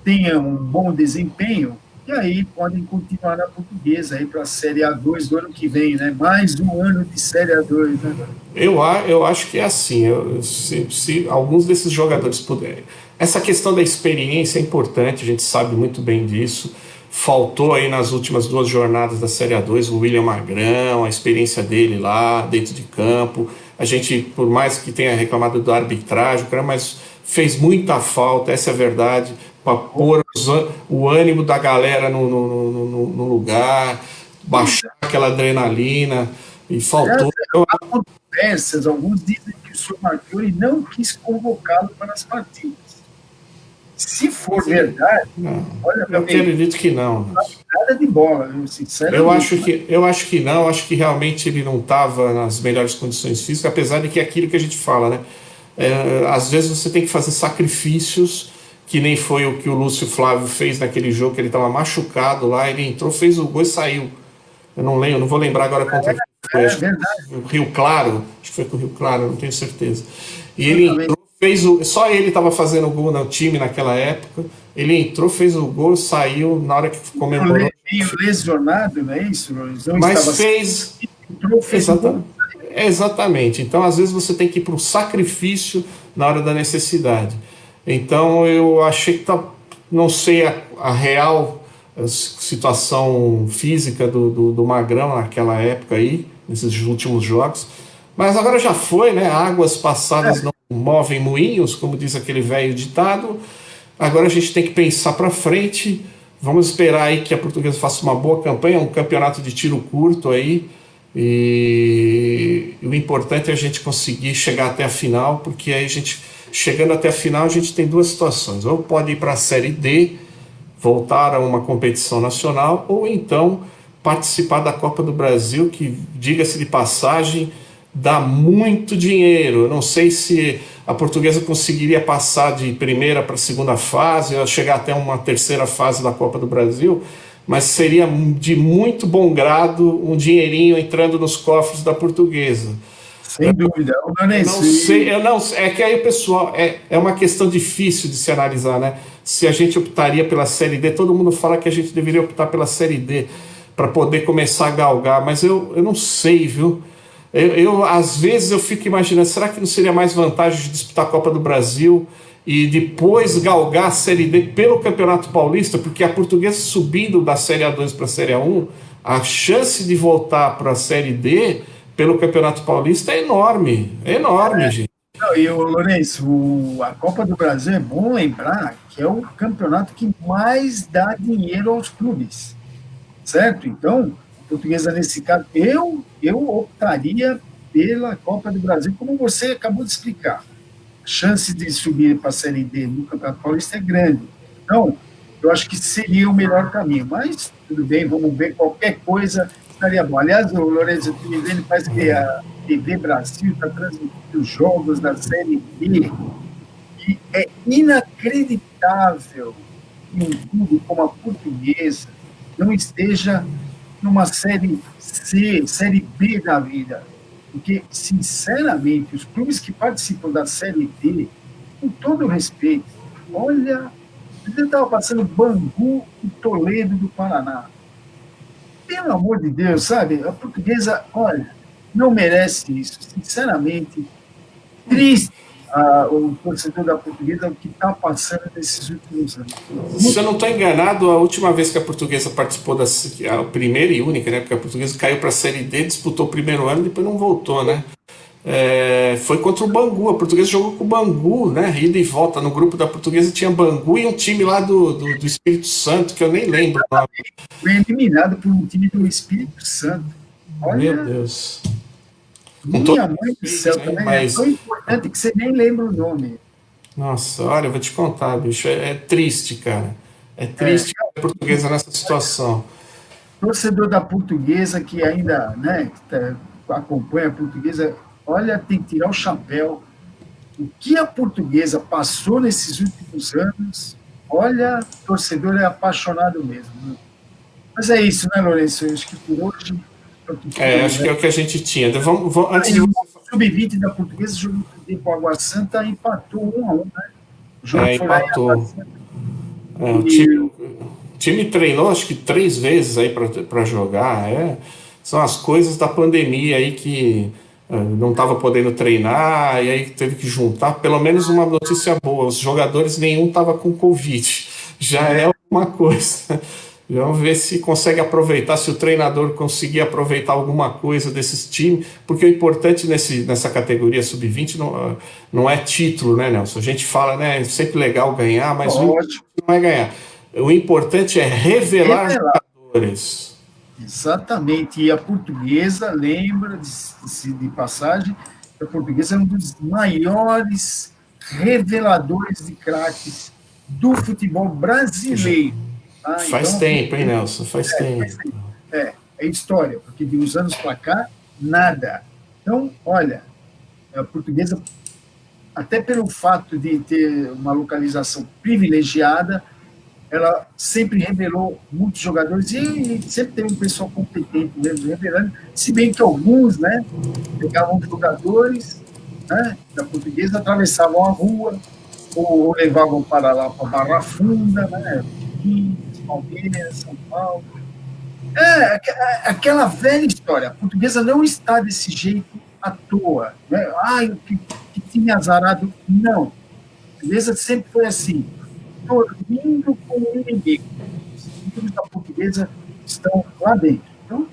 tenham um bom desempenho, e aí podem continuar na Portuguesa aí para a Série A2 do ano que vem, né? Mais um ano de Série A2, né? Eu acho que é assim, se alguns desses jogadores puderem. Essa questão da experiência é importante, a gente sabe muito bem disso. Faltou aí nas últimas 2 jornadas da Série A2 o William Magrão, a experiência dele lá dentro de campo. A gente, por mais que tenha reclamado da arbitragem, mas fez muita falta, essa é a verdade, para pôr o ânimo da galera no lugar, baixar aquela adrenalina, e faltou. Há controvérsias, alguns dizem que o senhor Marchiori não quis convocá-lo para as partidas. Se for verdade, olha, eu acredito que não. Nada de bola, sinceramente. Eu acho que não, acho que realmente ele não estava nas melhores condições físicas, apesar de que é aquilo que a gente fala, né? Às vezes você tem que fazer sacrifícios, que nem foi o que o Lúcio Flávio fez naquele jogo, que ele estava machucado lá, ele entrou, fez o gol e saiu. Eu não vou lembrar agora contra quem foi. Acho que foi o Rio Claro, acho que foi com o Rio Claro, não tenho certeza. E ele entrou, só ele estava fazendo o gol no time naquela época. Ele entrou, fez o gol, saiu na hora que comemorou. Meio lesionado, não é isso? Mas fez. Entrou, fez exatamente. Então, às vezes, você tem que ir para o sacrifício na hora da necessidade. Então, eu achei que não sei a real situação física do Magrão naquela época aí, nesses últimos jogos. Mas agora já foi, né? Águas passadas não movem moinhos, como diz aquele velho ditado. Agora a gente tem que pensar para frente. Vamos esperar aí que a Portuguesa faça uma boa campanha, um campeonato de tiro curto aí. E o importante é a gente conseguir chegar até a final, porque aí chegando até a final, a gente tem 2 situações. Ou pode ir para a Série D, voltar a uma competição nacional, ou então participar da Copa do Brasil, que, diga-se de passagem, dá muito dinheiro. Eu não sei se a Portuguesa conseguiria passar de primeira para a segunda fase, ou chegar até uma terceira fase da Copa do Brasil, mas seria de muito bom grado um dinheirinho entrando nos cofres da Portuguesa. Sem dúvida. Eu não sei, é que aí, pessoal, é uma questão difícil de se analisar, né? Se a gente optaria pela Série D, todo mundo fala que a gente deveria optar pela Série D para poder começar a galgar, mas eu não sei, viu? Às vezes eu fico imaginando, será que não seria mais vantagem de disputar a Copa do Brasil e depois galgar a Série D pelo Campeonato Paulista? Porque a Portuguesa subindo da Série A2 para a Série A1, a chance de voltar para a Série D pelo Campeonato Paulista é enorme, gente. Não, e o Lourenço, a Copa do Brasil é bom lembrar que é o campeonato que mais dá dinheiro aos clubes, certo? Então, a Portuguesa nesse caso, eu optaria pela Copa do Brasil, como você acabou de explicar. chance de subir para a Série D no Campeonato Paulista é grande. Então, eu acho que seria o melhor caminho. Mas, tudo bem, vamos ver, qualquer coisa estaria bom. Aliás, o Lourenço, eu estou me vendo, parece que a TV Brasil está transmitindo os jogos da Série B, e é inacreditável que um clube como a Portuguesa não esteja numa Série C, Série B da vida. Porque, sinceramente, os clubes que participam da Série D, com todo o respeito, olha, eu estava passando Bangu e Toledo do Paraná. Pelo amor de Deus, sabe? A Portuguesa, olha, não merece isso. Sinceramente, triste o torcedor da Portuguesa, o que está passando nesses últimos anos. Se eu não estou enganado, a última vez que a Portuguesa participou a primeira e única, né? Porque a Portuguesa caiu para a Série D, disputou o primeiro ano e depois não voltou, né? Foi contra o Bangu. A Portuguesa jogou com o Bangu, né? Ida e volta. No grupo da Portuguesa tinha Bangu e um time lá do Espírito Santo, que eu nem lembro. Foi eliminado por um time do Espírito Santo. Olha, meu Deus. Minha mãe do céu, também é tão importante que você nem lembra o nome. Nossa, olha, eu vou te contar, bicho, é triste, cara. É triste a Portuguesa nessa situação. Torcedor da Portuguesa que ainda, né, acompanha a Portuguesa, olha, tem que tirar o chapéu. O que a Portuguesa passou nesses últimos anos, olha, o torcedor é apaixonado mesmo. Né? Mas é isso, né, Lourenço? Eu acho que por hoje... acho que é o que a gente tinha. Antes de... O Sub-20 da Portuguesa jogou com a Água Santa e empatou 1-1, né? O jogo empatou. O time treinou acho que 3 vezes aí para jogar. São as coisas da pandemia aí que não estava podendo treinar e aí teve que juntar. Pelo menos uma notícia boa: os jogadores nenhum estava com Covid. Já é uma coisa. Vamos ver se consegue aproveitar, se o treinador conseguir aproveitar alguma coisa desses times, porque o importante nessa categoria sub-20 não é título, né, Nelson? A gente fala, né, é sempre legal ganhar, mas o importante não é ganhar. O importante é revelar jogadores. Exatamente, e a Portuguesa, lembra de passagem, a Portuguesa é um dos maiores reveladores de craques do futebol brasileiro. Faz tempo, hein, Nelson? Faz tempo. É história, porque de uns anos para cá, nada. Então, olha, a Portuguesa, até pelo fato de ter uma localização privilegiada, ela sempre revelou muitos jogadores e sempre teve um pessoal competente mesmo revelando, se bem que alguns, né, pegavam jogadores, né, da Portuguesa, atravessavam a rua ou levavam para lá, para Barra Funda, né, Palmeiras, São Paulo. Aquela velha história. A Portuguesa não está desse jeito à toa. Né? Que time azarado. Não. A Portuguesa sempre foi assim, dormindo com o inimigo. Os times da Portuguesa estão lá dentro. Então,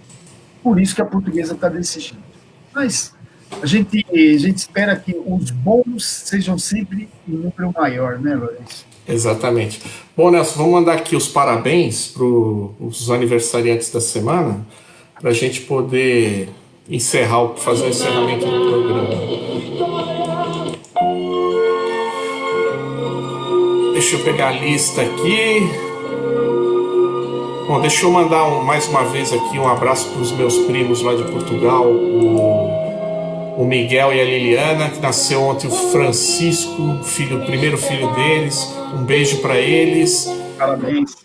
por isso que a Portuguesa está desse jeito. Mas a gente espera que os bons sejam sempre em número maior, né, Lourenço? Exatamente. Bom, Nelson, vamos mandar aqui os parabéns para os aniversariantes da semana, para a gente poder fazer o encerramento do programa. Deixa eu pegar a lista aqui. Bom, deixa eu mandar mais uma vez aqui um abraço para os meus primos lá de Portugal, o Miguel e a Liliana, que nasceu ontem o Francisco, o primeiro filho deles. Um beijo para eles. Parabéns.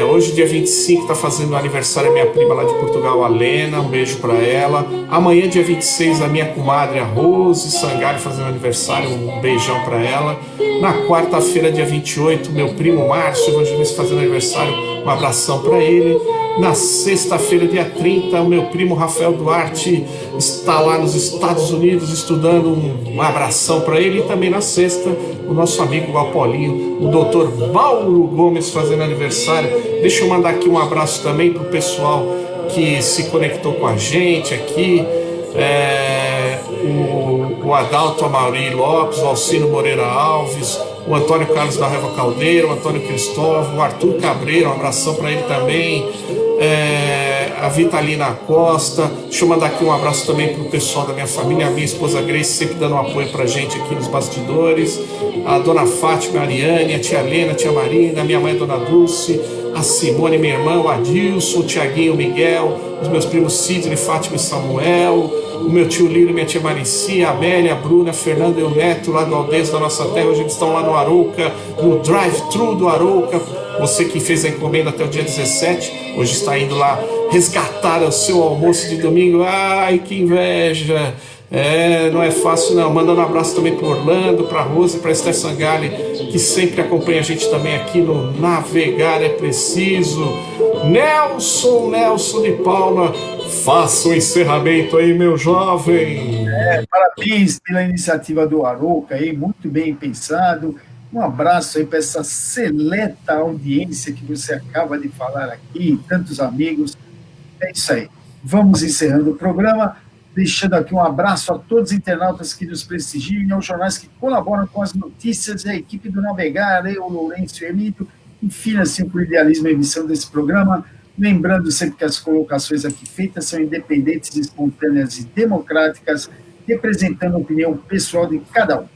Hoje, dia 25, está fazendo aniversário a minha prima lá de Portugal, a Lena. Um beijo para ela. Amanhã, dia 26, a minha comadre, a Rose Sangalho, fazendo aniversário. Um beijão para ela. Na quarta-feira, dia 28, meu primo Márcio Evangelista fazendo aniversário. Um abração para ele. Na sexta-feira, dia 30, o meu primo Rafael Duarte está lá nos Estados Unidos estudando. Um abração para ele. E também na sexta, o nosso amigo Apolinho, o doutor Mauro Gomes fazendo aniversário. Deixa eu mandar aqui um abraço também para o pessoal que se conectou com a gente aqui. O Adalto Amauri Lopes, o Alcino Moreira Alves, o Antônio Carlos da Reva Caldeira, o Antônio Cristóvão, o Arthur Cabreira, um abração para ele também. a Vitalina Costa. Deixa eu mandar aqui um abraço também pro pessoal da minha família, a minha esposa Grace sempre dando um apoio pra gente aqui nos bastidores, a dona Fátima, a Ariane, a tia Helena, a tia Marina, a minha mãe, a dona Dulce, a Simone, minha irmã, o Adilson, o Tiaguinho, o Miguel, os meus primos Sidney, Fátima e Samuel, o meu tio Lírio, minha tia Maricia, a Amélia, a Bruna, a Fernanda e o Neto lá do Aldeias da Nossa Terra. Hoje eles estão lá no Arouca, no drive-thru do Arouca. Você que fez a encomenda até o dia 17, hoje está indo lá resgatar o seu almoço de domingo. Ai, que inveja! Não é fácil não. Mandando um abraço também para Orlando, para Rosa, para Esther Sangali, que sempre acompanha a gente também aqui no Navegar é Preciso. Nelson de Paula, faça o encerramento aí, meu jovem. Parabéns pela iniciativa do Arouca aí, muito bem pensado. Um abraço aí para essa seleta audiência que você acaba de falar aqui, tantos amigos. É isso aí. Vamos encerrando o programa, deixando aqui um abraço a todos os internautas que nos prestigiam e aos jornais que colaboram com as notícias, a equipe do Navegar, eu, Lourenço e Emílio, enfim, assim, por idealismo a emissão desse programa. Lembrando sempre que as colocações aqui feitas são independentes, espontâneas e democráticas, representando a opinião pessoal de cada um.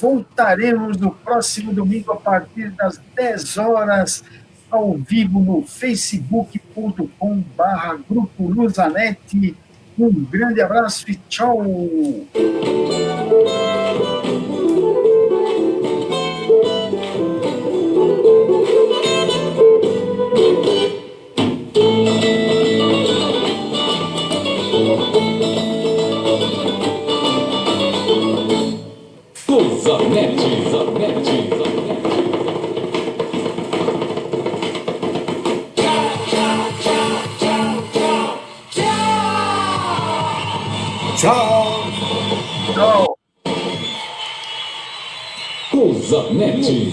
Voltaremos no próximo domingo a partir das 10 horas, ao vivo no facebook.com/Grupo Luzanet. Um grande abraço e tchau! Tchau! Tchau! Zanetti.